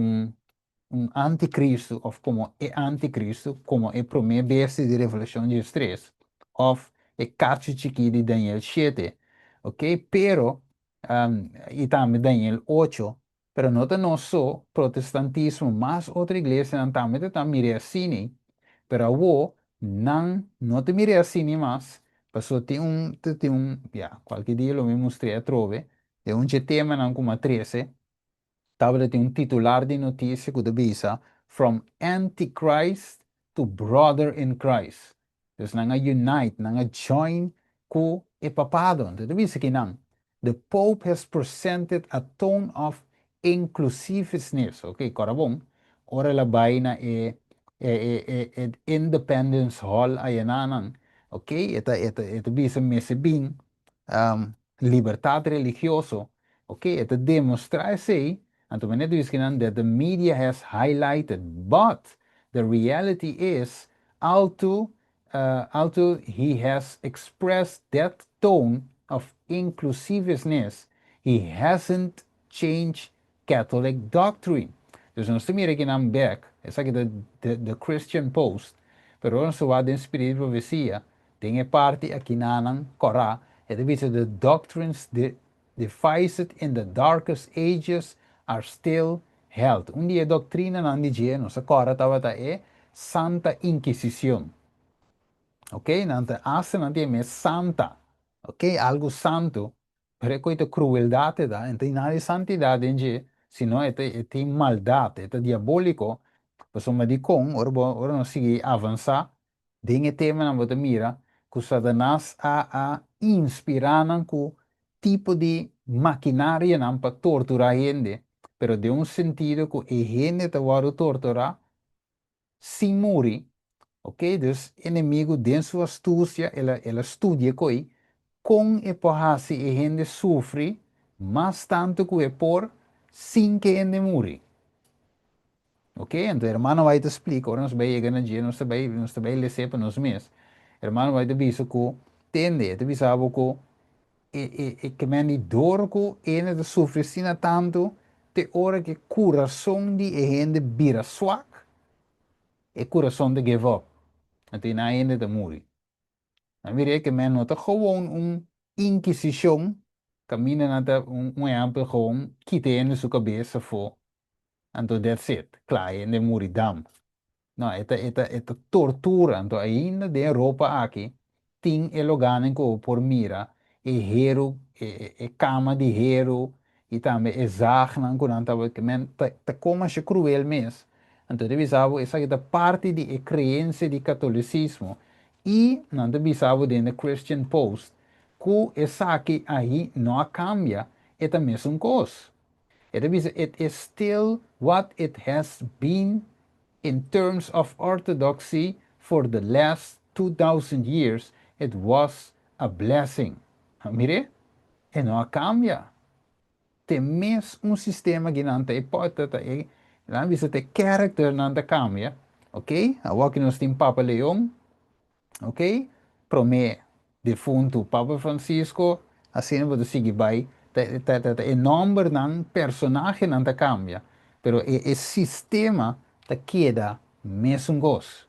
anticristo, ou como anticristo, como primeira besta de Revelação 3, ou cacho chiqui de Daniel 7. Ok? Pero, e também Daniel 8, pero nota não só protestantismo, mas outra igreja não também mira assim, pero não te mira assim mas, passou qualquer dia eu me mostrei a trove, de tema não como 13, estava tem titular de notícia que diz From Antichrist to Brother in Christ. Dus nanga unite, nanga join ku papado. Então diz que não. The Pope has presented a tone of inclusiveness. Ok, corabong. Ora la baina Independence Hall ayanan. Ok, eta bisa mesebing libertad religioso. Ok, eta demostrar sei. And to net that the media has highlighted, but the reality is, although he has expressed that tone of inclusiveness, he hasn't changed Catholic doctrine. Dus nós temos aqui na back, essa aqui the Christian Post, pero nós só de Spirit Profecia, tem parte aqui na Corá, e the doctrines devised in the darkest ages are still held. Dia doutrina não diz, nossa cora estava Santa Inquisição. Ok? Não te asa não tem santa. Ok? Algo santo. Pero coita crueldade da, então nada de santidade em senão é maldade, é diabólico. Pues uma de com, ora não sigue avançar. Dinge tema não vou mira, que Satanás a inspirar com tipo de maquinária não para torturar gente, pero de sentido que a gente te vai torturar sem morrer. Ok? Dus inimigo de sua astúcia, ela estudia coi, com e porrasi e gente sofre, mas tanto que é por, sem que gente morre. Ok? Então, irmão vai te explicar, ora nós vai chegar na dia, nós vai ler para nós mesmos. Irmão vai te dizer que, tende, te dizer que men dor que ene de sofre sina tanto, te ora que coração de gente vira swak, e coração de give up. Então, na ene de morrer. Dan weer ik men not gewoon inquisition. Camina nata amper gewoon kite in su cabeça voor. En to that's it. Klaar, en de muridam. No, esta tortura. Então ainda de Europa aqui, tem eloganen ko por mira, hero, cama de hero, e também exagnan ko nanta que men ta coma se cruel mes. Então deve saber essa é parte de crença de catolicismo e não deve saber dentro do Christian Post que essa aqui aí não cambia, é a mesma coisa. It is still what it has been in terms of orthodoxy for the last 2,000 years. It was a blessing. Mire, e não cambia. Tem mesmo sistema que não tem hipótese, não visa ter character não cambia, ok? Agora que nós temos Papa Leão, ok? Promete defunto Papa Francisco, assim não vou seguir vai, o número de personagem não cambia, pero o sistema queda mesmo gosto.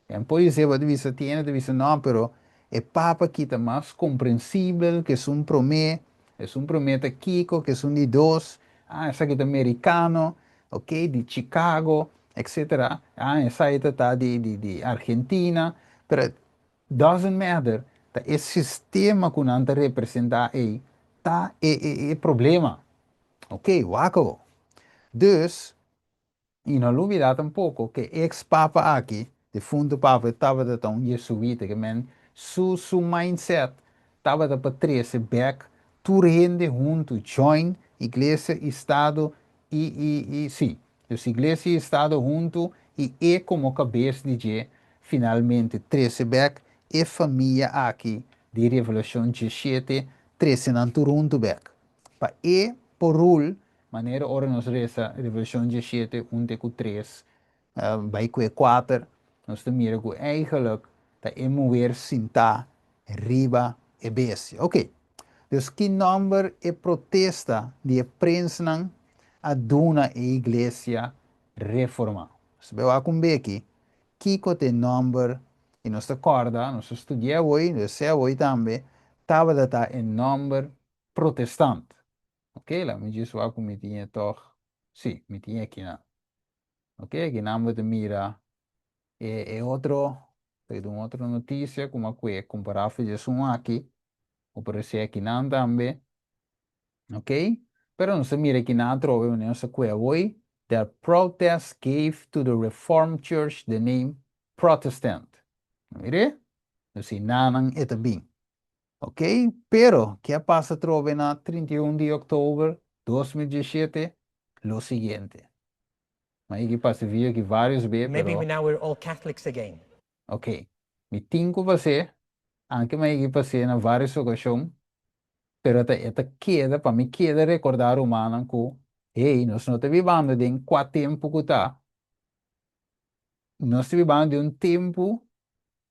E pode ser que você não, pero o Papa que está mais compreensível, que é promete Kiko, que é de dois, essa aqui é americano, ok, de Chicago, etc. Essa está de Argentina, pero doesn't matter. O sistema que não representa aí, tá é problema. Ok, waco. Dus, e não olvidar tampouco que ex-papa aqui, defunto papa, estava de jesuíta, que men, su mindset, estava de patrese back gente junto, join, iglesia y Estado sí, dus iglesia y Estado junto e como cabeça de finalmente 13 back e família aqui de Revolução 17, 13 nan Toronto back. Pa por rul, maneira ora nos resta Revolução 17, 1 com 3, bij 4, nós temos que eigenlijk dat mover sinta riba e bestia. Ok, dus que number e protesta de prensa a duna e igreja reforma. Se eu aqui, Kiko te number e nós acorda, nós estudamos hoje, nós sei hoje também, estava data em number protestante. Ok, lá me diz o me tinha toch, sim, me tinha aqui na. Ok, que number de mira é outro, tem uma outra notícia, como que é comparável de aqui, o parecer aqui não também, ok? Pero não se mira aqui na trove, não se que hoje, the protest gave to the Reformed Church the name Protestant. Mire? Assim, nanang eta bem. Ok? Pero, que pasa trove na 31 de outubro de 2017? Lo siguiente. Mas que passa via que vários vezes, Maybe now we're all Catholics again. ok. Me tinco você, anche mais que passei na várias ocasiões, pero eta queda, para mim queda recordar o manan que, hey, nós não estamos vivendo de qual tempo que está. Nós estamos vivendo de tempo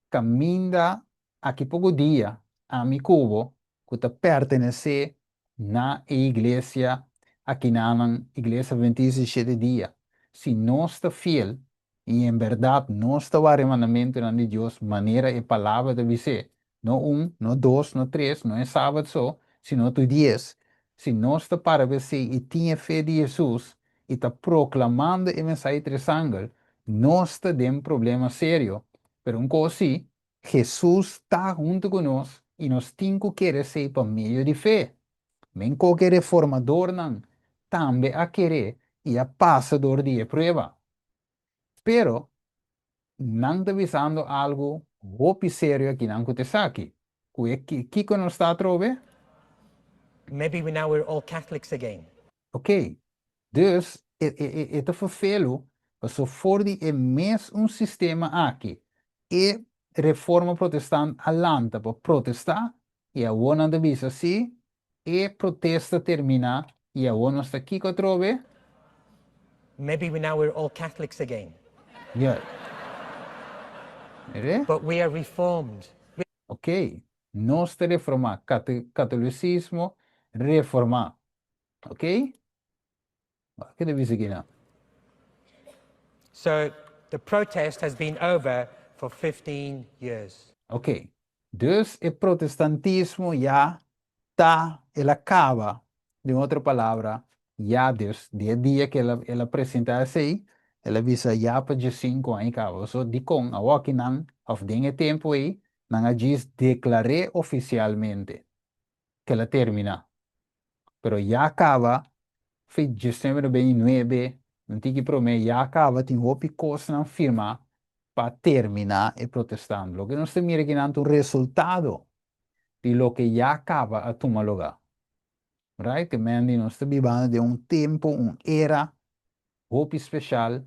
caminha aqui pouco dia a mi cubo que te pertenece na igreja aqui na igreja 27 dia. Se nós está fiel e em verdade nós está o mandamento de Deus, maneira e palavra de dizer, não não dois, não três, não é sábado só, sino tu 10. Se nós está para você e tinha fé de Jesus e está proclamando a mensagem de sangue, nós está um problema sério. Pero um coisa assim, Jesus está junto conosco e nós temos que ser por meio de fé. Nem qualquer reformador não, também a querer e a passador de prova. Pero, não está visando algo muito sério aqui não acontece aqui. Que que nós está a trover? Maybe now we're all Catholics again. Ok. Dus, het vervelo, so for die mes sistema aqui. E reforma protestante alanta para protestar, e a one de visa si, e protesta termina, e a one está aqui que trove. Maybe now we're all Catholics again. Yeah. But we are reformed. Ok. Nós te reformar. Catolicismo, reformar. Ok? Que deve seguir não? So the protest has been over for 15 years. Ok. Dus o protestantismo já está, ele acaba, de outra palavra, já Deus, de dia que ela apresenta assim, ela visa já para de 5 anos acaba. So, de com, a que não, of dinge tempo aí, não diz declaré oficialmente que ela termina. Pero já acaba, foi de setembro 29, não tem que prometer, já acaba, tem outra coisa não firma para terminar e protestando. Lo que nós temos aqui não é um resultado de lo que já acaba a tomar lugar. Right? Que mendi nós estamos vivendo de tempo, era muito especial,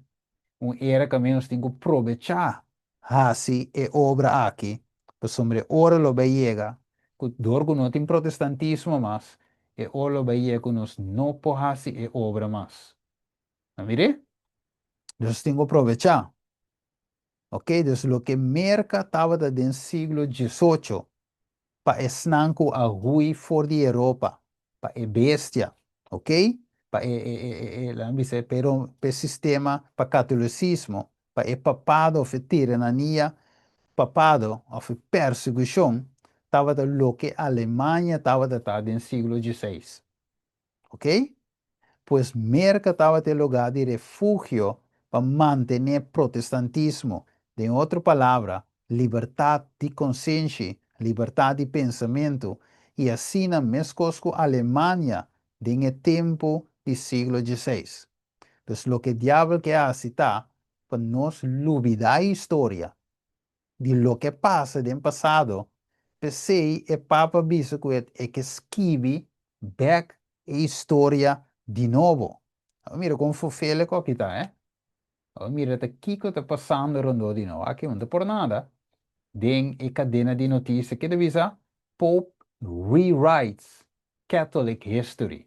era que nós temos que aproveitar assim e obra aqui, para sobre hora lo vai chegar, que dorgo não tem protestantismo mais, e hora lo vai chegar que nós não podemos e obra mais. Não mire? Nós temos que aproveitar. Ok? Dus lo que merca estava no século XVIII, para esnanco a rui for de Europa, para a bestia, ok? Para pero para sistema, para catolicismo, para o papado of tirania, papado of persecução, estava lo que a Alemanha estava no século XVI, ok? Pues merca estava de lugar de refúgio para manter protestantismo. De outra palavra, liberdade de consciência, liberdade de pensamento. E assim na mesma a Alemanha, no tempo do século XVI. Então, o que o diabo quer citar, para nós olvidar a história de lo que passa no passado, pensei e Papa Bispo é que esquive back a história de novo. Mira como foi feio aqui, tá, eh? Mira, tá Kiko tá passando rondo de novo. Aqui não tá por nada. Den a cadena de notícias que devisa Pope rewrites Catholic history.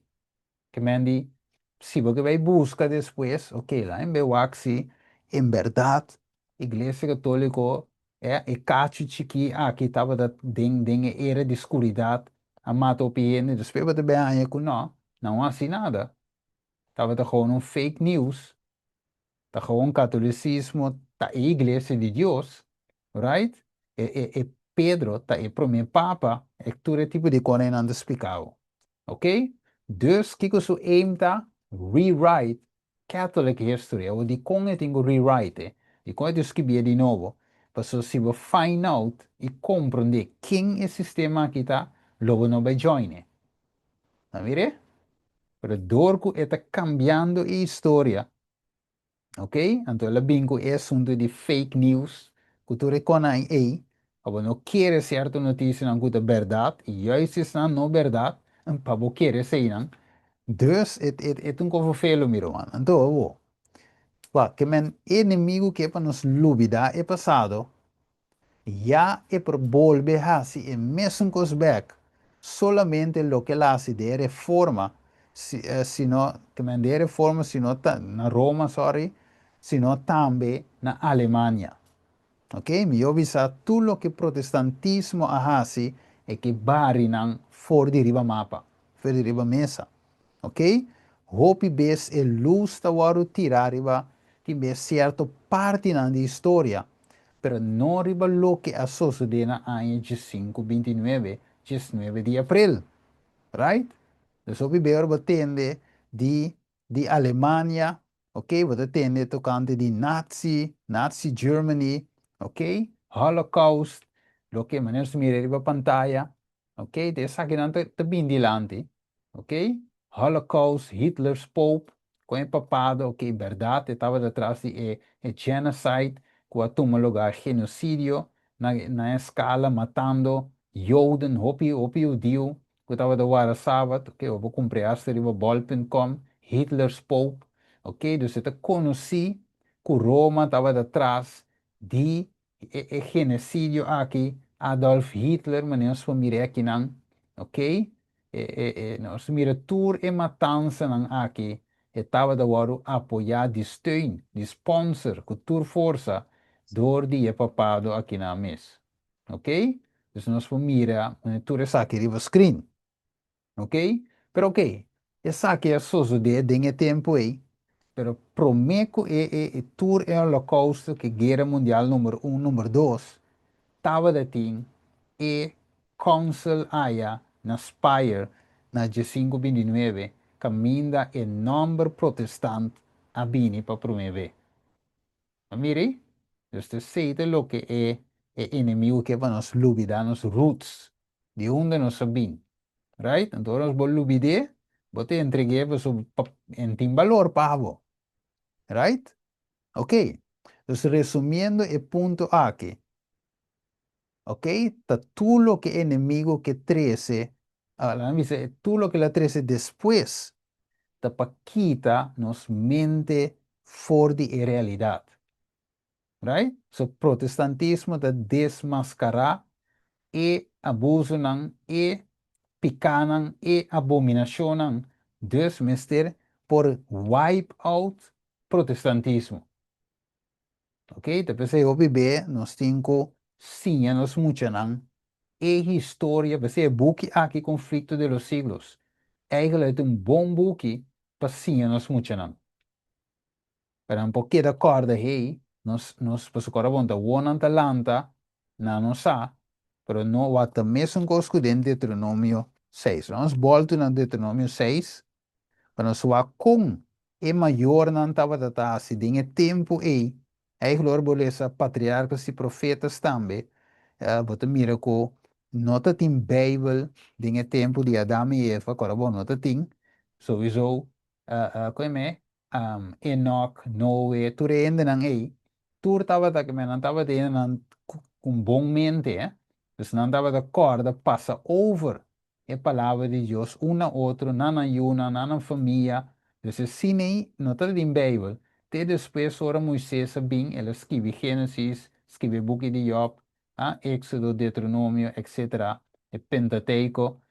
Que mandi, se você vai buscar depois, ok, lá em Bewaxi, em verdade, Igreja Católica é cacho chiqui, aqui estava den era de escuridão, a mata o piene, depois você bem aí com não assim nada. Estava gewoon fake news, tá gewoon catolicismo, tá a Igreja de Deus, right? E Pedro, tá e primeiro Papa, é tudo tipo de coisa não explicado. Ok? Dus kijk zo aimta rewrite Catholic history. O di kon het ingo rewrite. Di kon het escribir de novo. Paso si we find out e comprende quem é sistema que tá, logo no vai join. Tá vire? Pero dorco está cambiando a história. Ok? Então ela bingo é assunto de fake news. Cultura econômica aí. Ou não quer certa notícia não é verdade. E juist is não verdade. En pabo quer sei não. Dus het un covo felo miro man. Então, que men inimigo que para nos lubida é passado, já é por volver assim e mesmo cos back, solamente lo que la hace de reforma, sino que men de reforma, sino na Roma, sorry, sino também na Alemanha. Ok? Mi ovisa tudo lo que protestantismo hace é que barinan for de riba mapa, for de riba mesa. Ok? Hopi bes e luz ta waru tirariba ti bes certo parte na di história, pero não riba lo que a sucedena ano de 529, 19 de abril. Right? Dus hopi beer batende di Alemanha, ok? Batende tocante di Nazi Germany, ok? Holocaust, lo que maneira se mira riba pantalla, ok? De essa aqui não te bindilanti, ok? Holocaust, Hitler's Pope, com o papado, ok, verdade, estava atrás de genocide, com a toma lugar genocídio, na escala matando Joden, hopi judeu, que estava da hora sábado, ok, eu vou cumprir esta riba bol.com, Hitler's Pope, ok, dus eu conheci que Roma estava atrás de genocídio aqui, Adolf Hitler, mas nós família aqui não, ok? Nós mira tour e matança não aqui, estava da hora apoiar de steun, de sponsor, cultura força, door die je papado aqui na mes. Ok? Dus nós vamos mirar, tour essa aqui riva screen. Ok? Pero ok, essa aqui é só de dengue tempo aí. Pero prometo tour é o holocausto que guerra mundial número 1, número 2, estava da tim e Council Aya na Spire na 529 caminha e número protestante a bini para promover. Mire, este seite lo que é inimigo que nos lubida nos roots, de onde nos sabin, right? Então nós vamos lubide, bote entregue em tim valor pavo, right? Ok. Então resumindo o ponto aqui, ok? Tá tudo lo que é inimigo que trece, dice, tudo lo que la trece depois, tá para quitar nos mente for de realidade. Right? So protestantismo da desmascarar e abuso ng e picanang e abominação ng dus mister por wipe out protestantismo. Ok? Depois eu viver nos cinco sim nos muchanang e história, você book aqui conflito de los siglos. Eigenlijk é bom book para sim nos muchanang. Pero un poquito de corda, hey, nos pues corabonta, one Atalanta, na não sa, pero no wata mesmo cosco dentro de Deuteronômio 6. Nós volto na Deuteronômio 6, para nós wa com e maior não estava data se dinhe tempo aí glória bolesa patriarcas e profetas também, bota mira ko nota tim Bible dinhe tempo de Adão e Eva, corabon nota tim, sowieso, como é? Enoch, Noé, tu rende nang tu tava da que não tava tendo com bom mente, dus não tava da corda passa over es palabra de Dios, una otra, nana una, nana familia. Entonces, cine, no está en Bible. Te después, ahora Moisés, bien, él escribe Génesis, escribe el book de Job, Éxodo, Deuteronomio, etc. El Pentateuco.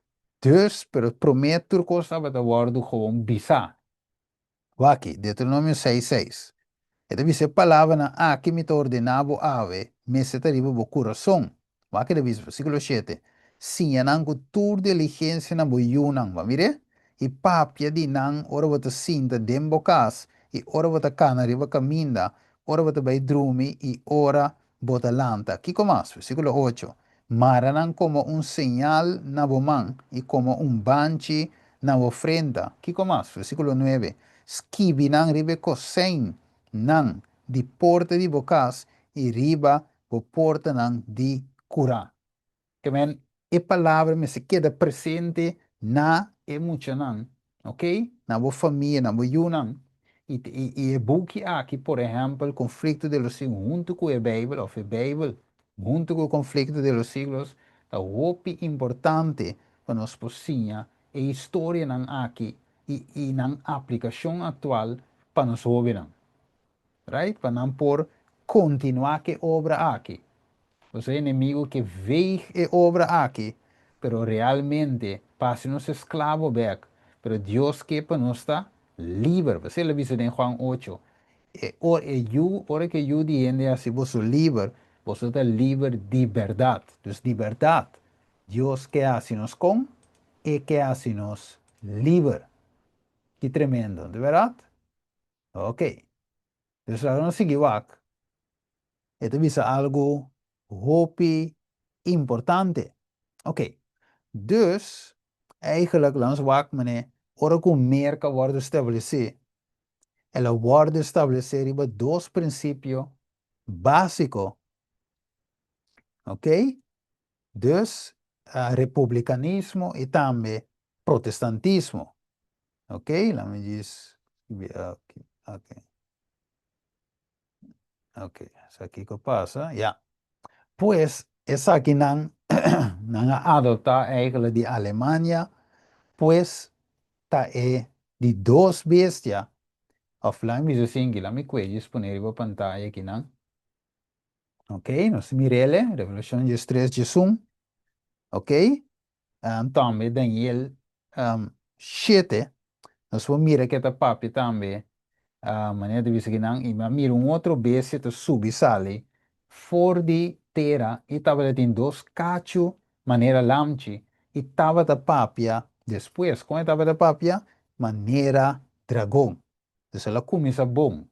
Dus, pero prometo que estava te worden gewoon bisa. Aqui, Deuteronomio 6:6. Esta dice palavra na que me te ordenavo ave, me se te riba bo coração. Aqui dice versículo 7. Sim, anango tur diligência na boyunang, va mire? E papia di nang ora vata sinta dembocas, e ora vata cana riba caminda, ora vata bay drumi, e ora bota lanta. Kiko más, versículo 8. Maranan como un señal na boman, y como un banchi na ofrenda. Kiko más, versículo 9. Skibinan ribe kosein, nan di porta di bocas e riba o porta nan di cura. Que men, e palavra me se queda presente na emocionan, ok? Na bo família, na bo yunan. E boekje aqui, por exemplo, el conflicto de los siglos, junto com a Bíblia, ou a Bíblia, junto com o conflicto de los siglos, é muito importante para nós possíamos a história nan aqui e na aplicação atual para nós ouvir, right? Para não por continuar que obra aqui. Você inimigo que veio e obra aqui, pero realmente passa nos escravo back, pero Deus que para nós está livre. Você lhe diz em Juan 8. Ora que eu diende assim, você livre, você está livre de verdade. Então, de verdade, Deus que hace nos com e que hace nos livre. Que tremendo, de verdade? Ok. Então, agora nós seguimos aqui. Esto dice algo hopi importante. Oké, dus eigenlijk langs wat meneer, oricum meer kan worden stabiliseerd. En la worden estabelecer iba dos principios básicos. Oké? Dus republicanismo y también protestantismo. Oké, laat me just. Oké. Oké, so aquí qué pasa, ya. Pues, esa aquí nan, nan adopta eigenlijk die Alemania, pues, ta die dos bestia, of lang mi singi, la mi kwe disponibile pantalla aquí nan. Ok, nos mirele, Revelation 3 Jesum. Ok, también Daniel 7, nos vamos mira que ta papi también. Maneira de vista que não, e mira outro beijo que subi sale, for de terra, e estava tem dois cachos, maneira lamchi, e estava da papia, depois, quando estava da papia, maneira dragão. Então, ela começa bom.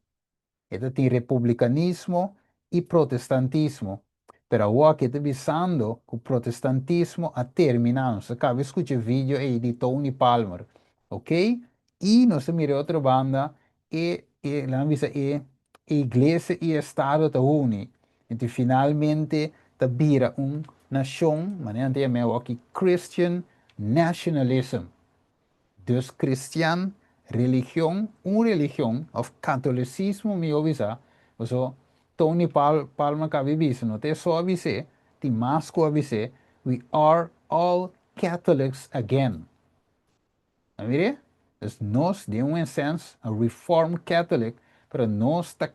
Ela tem republicanismo e protestantismo. Pero agora que está visando que o protestantismo a terminado. Se acaba de escuchar o vídeo aí de Tony Palmer, ok? E nós mira outra banda, la visa iglesia y estado te une. Então, finalmente, te vira nação, maneira de chamar aqui, Christian nationalism. Dus Christian, religião, religião, of catolicismo, me avisa. So, Tony Palma que avisa, não tem só avisa, tem mais que avisa, we are all Catholics again. Mire? Dus nós, de senso, a Reformed Catholic, pero nós está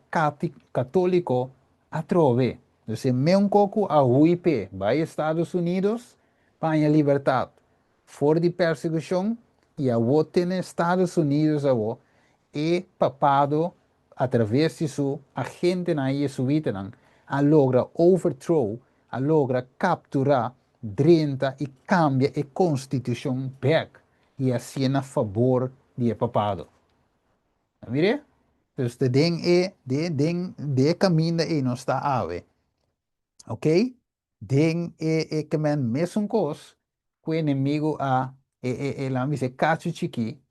católico a trove. Dus mesmo coco a UIP, vai Estados Unidos, para a liberdade. For de perseguição, e a voto nos Estados Unidos, e papado, através de sua agente na jesuíta, a logra overthrow, a logra capturar, drenta e cambia a constituição back. E assim a favor de papado. Mire? Então, de ding de caminho e não está ave. Ok? Ding que men mesmo cos, que o inimigo lá me dice cacho chiqui,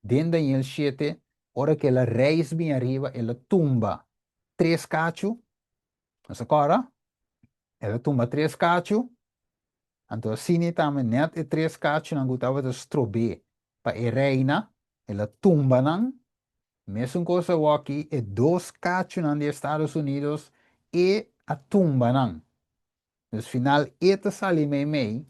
dentro del 7, hora que la reis bien arriba, ela tumba 3 cacho, não se acorda? Ela tumba 3 cacho. Então, assim também, net e 3 cachos não gostava de strobe. Para a reina, ela tumba não. Mesmo coisa aqui, e 2 cachos nos Estados Unidos e a tumba não. No final, esta sali meio,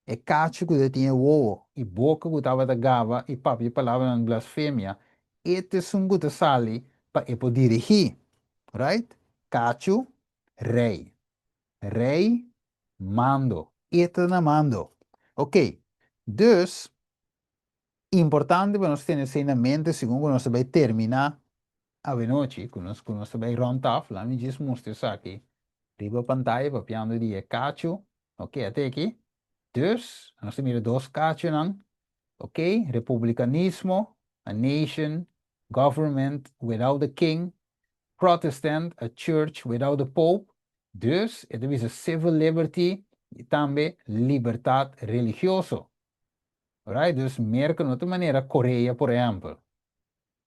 E cacho que tinha wowo, e boca que tava da gava, e papi palavra em blasfêmia. Este sum que sali para e poder dirigir, right? Cacho, rei. Rei, mando. Este na mando. Ok. Dus, importante para nós ter isso na mente, segundo nós vai terminar a noite, que nós vai rond af, lá me diz mostra isso aqui. Riba pantalla, papiando de cacho. Ok, até aqui. Dus, nós temos dois cachos, não? Ok? Republicanismo, a nation, government without a king. Protestant, a church without a pope. Dus, het is a civil liberty e também liberdade religiosa. Alright? Dus, merken de outra maneira, Coreia, por exemplo.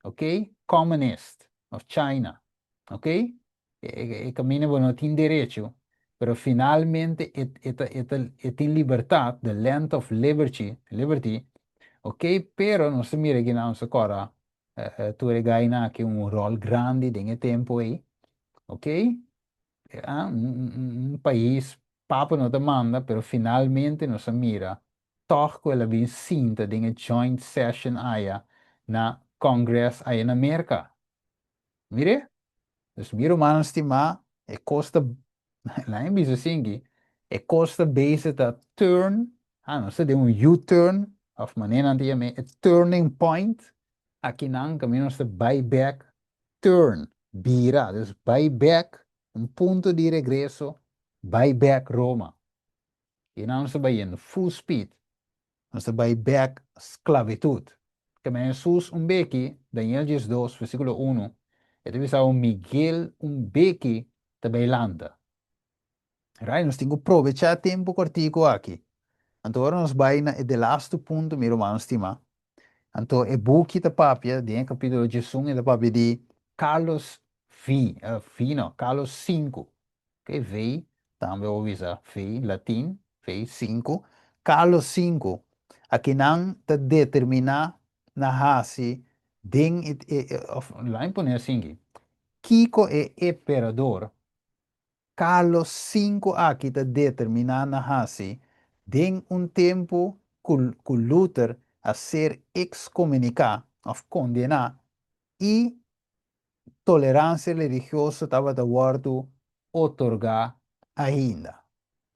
Ok? Communist of China. Ok? E caminho não tem direito, pero finalmente tem liberdade, the land of liberty, ok? Pero não se mira que não se cora, tu regaina que rol grande de tempo aí, ok? País, papo não demanda, pero finalmente não se mira, toch quella bem cinta de joint session aí na Congress aí na América. Mire? Dus miro manos estimar, e custa, lá em Bisosingi, e custa base da turn, não sei, de U-turn, of maneira antigamente, a turning point, aqui não, caminho de buyback, turn, vira, dus buyback, ponto de regresso, buyback Roma. E não se vai indo full speed, não se buyback esclavitud. Que me Jesus beque, Daniel 2, versículo 1, het is ao Miguel beque de Beilanda. Right? Nós temos que aproveitar tempo cortico aqui. Então, agora nós vai na de laatste ponto, meu irmão, estima. Então, é buque da papia, de capítulo de Sung, e da papia de Carlos Carlos 5. Que veio, também ouvi V, latim, V 5. Carlos 5. Aqui não te determinar na raça, lá em poner assim, Kiko é imperador. Carlos V aqui te determinar na raça, den tempo que Luther a ser excomunicado, ou condenar, e tolerância religiosa estava de acordo otorgar ainda.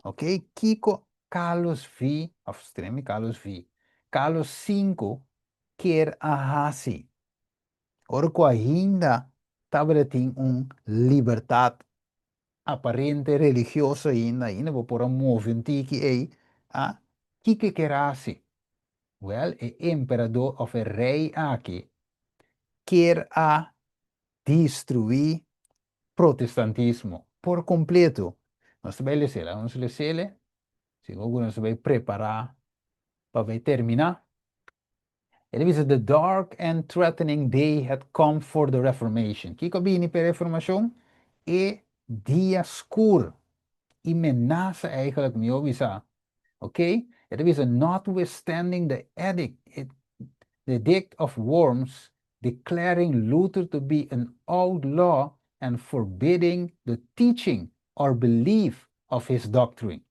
Ok? Kiko Carlos V, of extreme Carlos V. Carlos V quer a raça. Ora, ainda estava tem liberdade aparente religiosa ainda vou pôr movimento aí, que quer a raça? Well, o imperador of a rei aqui quer a destruir protestantismo por completo. Nós vamos ler, se alguns vai preparar para terminar. It is the dark and threatening day had come for the Reformation. Que cabine per Reformação? E dia escuro. E menaça eigenlijk me avisa. Okay? It is notwithstanding the edict of Worms declaring Luther to be an outlaw and forbidding the teaching or belief of his doctrines.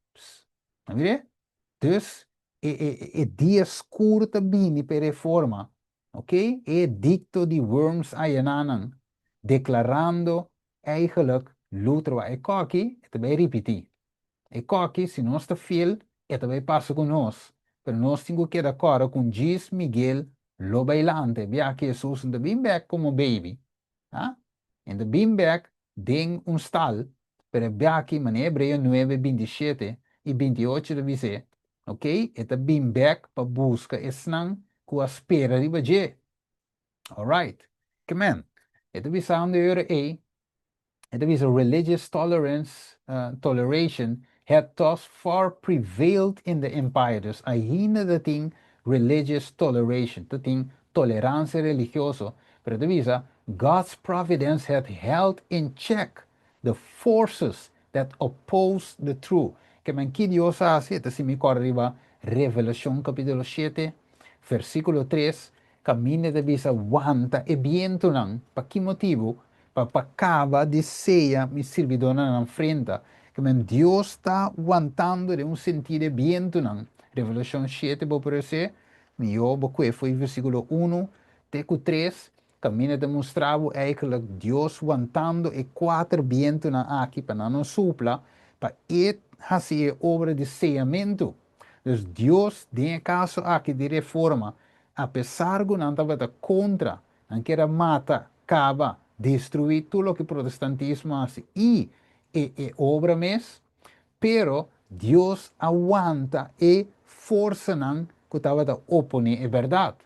Dus, dia escuro bini per reforma, ok? Edicto di Worms ayananang, declarando eigenlijk Luther wa ekaki, het bij repetir. Ekaki, se nós está fiel, het bij passa com nós. Pero nós temos que dar cara com Gis Miguel lo bailante, via que Jesus in de beanbag como baby. In de beanbag ding un stal, pero via que in Hebreo 9, 27 e 28 de dizer, ok? Eta beanbag para busca esnang ku aspera di baje. Alright. Come on. Eta bisa de euro A. Eta bisa religious toleration had thus far prevailed in the empire. Dus ahina dat ding religious toleration, dat ding tolerantie religioso. Pero te visa, God's providence had held in check the forces that opposed the truth. Que men que Dios hace, te si mi arriba, Revelación capítulo 7, versículo 3, camine de visa aguanta e viento nan, pa que motivo? Pa cava de ceia mi servidor na frente. Que men Dios está aguantando de un sentido viento nan, Revelação 7, por aparecer, eu boque foi versículo 1, teco 3, caminha demonstrava eigenlijk Deus wantando e 4 vientos na aqui para não supla, para ir fazer obra de sellamento. Dus Deus, em caso aqui de reforma, apesar de não estava contra, não queira matar, acaba, destruir tudo o que o protestantismo faz e obra mesmo, pero Deus aguanta e força não que estava a opor a verdade.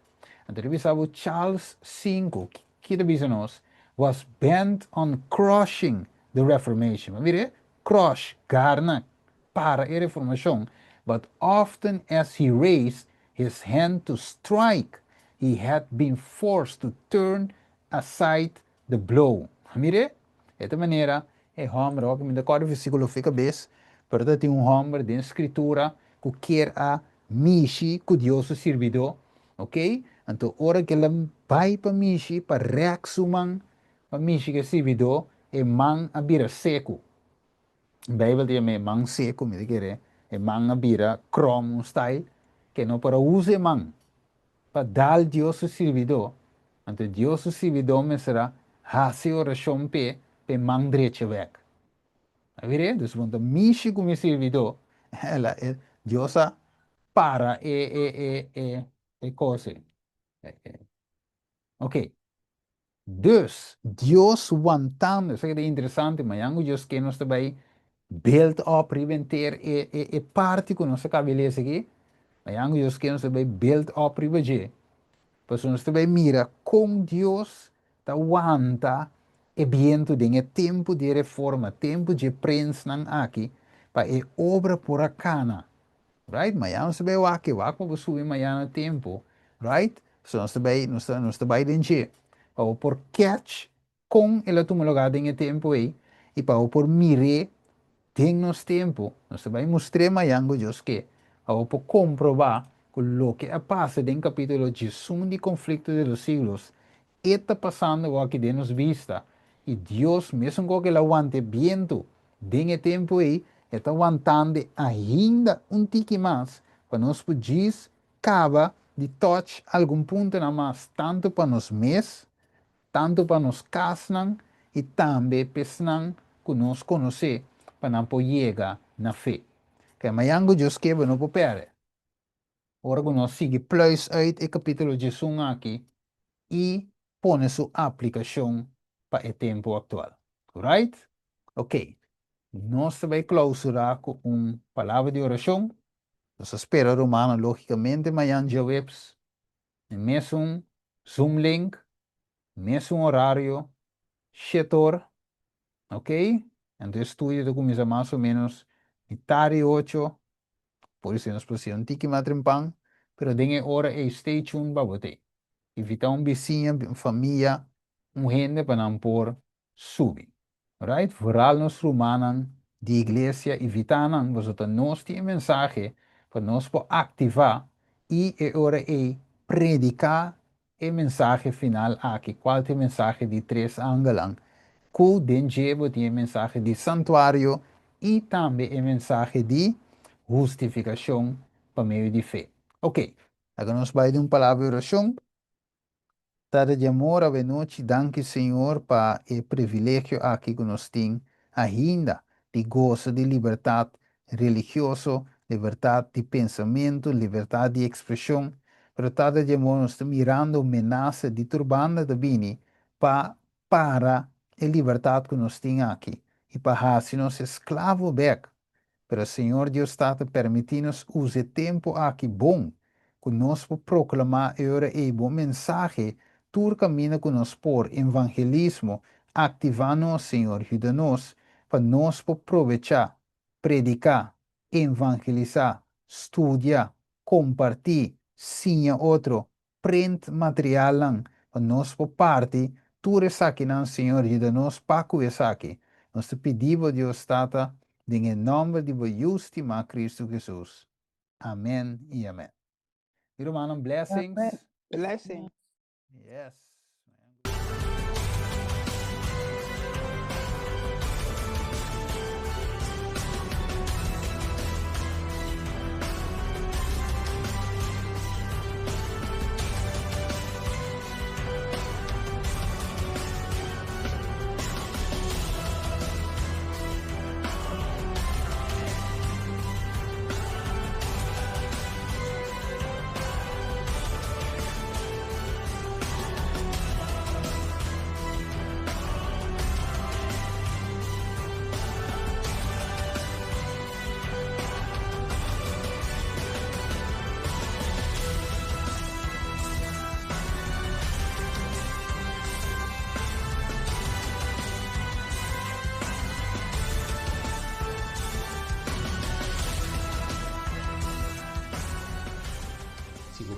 Então, revisava Charles V, que diz nós, was bent on crushing the Reformation. Mire, crush, garna, para a reformação, but often as he raised his hand to strike, he had been forced to turn aside the blow. Mire, desta maneira, é homem, que me decora o versículo fica bem, porque tem homem de escritura que quer a mishi que Deus o servidor, ok? Então, hora que ele vai para mishi, para reaxuman, para mishi que servidor, é man a bira seco. Bijbel diz me man seco, me diz é man a bira chrome style, que não para usar man, para dar Deus o servidor. Então, Deus o servidor me será hace oração pe man direito weg. Avere? Dus want de missie come servidor, ela é Deus para e cose. Ok. Dus, Deus wantando, isso é interessante, mas yango Deus que nós também build up, reventer e parte que nós acabamos aqui, mas yango Deus que nós também build up, reventer. Pois nós também mira como Deus aguanta e viento de tempo de reforma, tempo de prensa aqui, para a obra por acana, right? Amanhã você vai aqui, vai para subir amanhã no tempo, right? So nós também denche, para por catch com ela toma lugar em tempo aí e para por mire tem nos tempo, nós também mostrar amanhã Deus que, para por comprovar lo que passa em capítulo de Sum de conflito de los siglos está passando aqui de nos vista e Deus mesmo que ele aguante viento em tempo aí está aguantando ainda tique mais para nós poder cava de touch algum ponto na mais tanto para nós mesmos tanto para nós casnan e também pesnan que nós conhecer para não poder chegar na fé que amanhã Deus quer não popere. Ora que nós seguimos plus uit o capítulo de Sum aqui e põe sua aplicação para o tempo atual. Right? Ok. Nós também clausurar com uma palavra de oração. Nós espera romana, logicamente, amanhã já webs. Mesmo Zoom link, mesmo horário, setor. Ok? Então, o estudo começa mais ou menos tarde 8. Por isso, nós precisamos de mais trempang, pero dengue hora e stay tuned para você. Evitar vizinho, família, gente para não por subir. Right? Vooral nos romanos de igreja, evitar você nós tem mensagem para nós por ativar e hora e predicar a mensagem final aqui. Qual é a mensagem de 3 ângulos? Que dengue tem a mensagem de santuário e também a mensagem de justificação por meio de fé. Ok, agora nós vamos dar uma palavra de oração. Tada de amor, ave noite, danke Senhor para o privilégio aqui que nós temos ainda de gozo de liberdade religiosa, liberdade de pensamento, liberdade de expressão. Pero tada de amor, nós estamos mirando a ameaça de turbanda de bini para a liberdade que nós temos aqui e para se nós escravo back. Pero Senhor Deus está permitindo usar tempo aqui bom, que nós proclamar e bom mensagem, todo caminho que nós por evangelismo, ativando, Senhor, ajuda-nos, para nós aproveitar, predicar, evangelizar, estudar, compartilhar, sim outro, print material, para nós por parte, tudo isso aqui, Senhor, ajuda-nos para que isso aqui. Nós te pedimos, Deus, está em nome de justima Cristo Jesus. Amém e amém. Irmão, blessings. Amen. Blessing. Yes.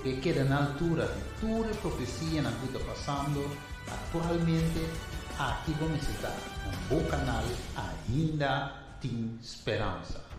porque queda na altura de toda a profecia na que está passando atualmente. Aqui vamos estar no bom canal, ainda tem esperança.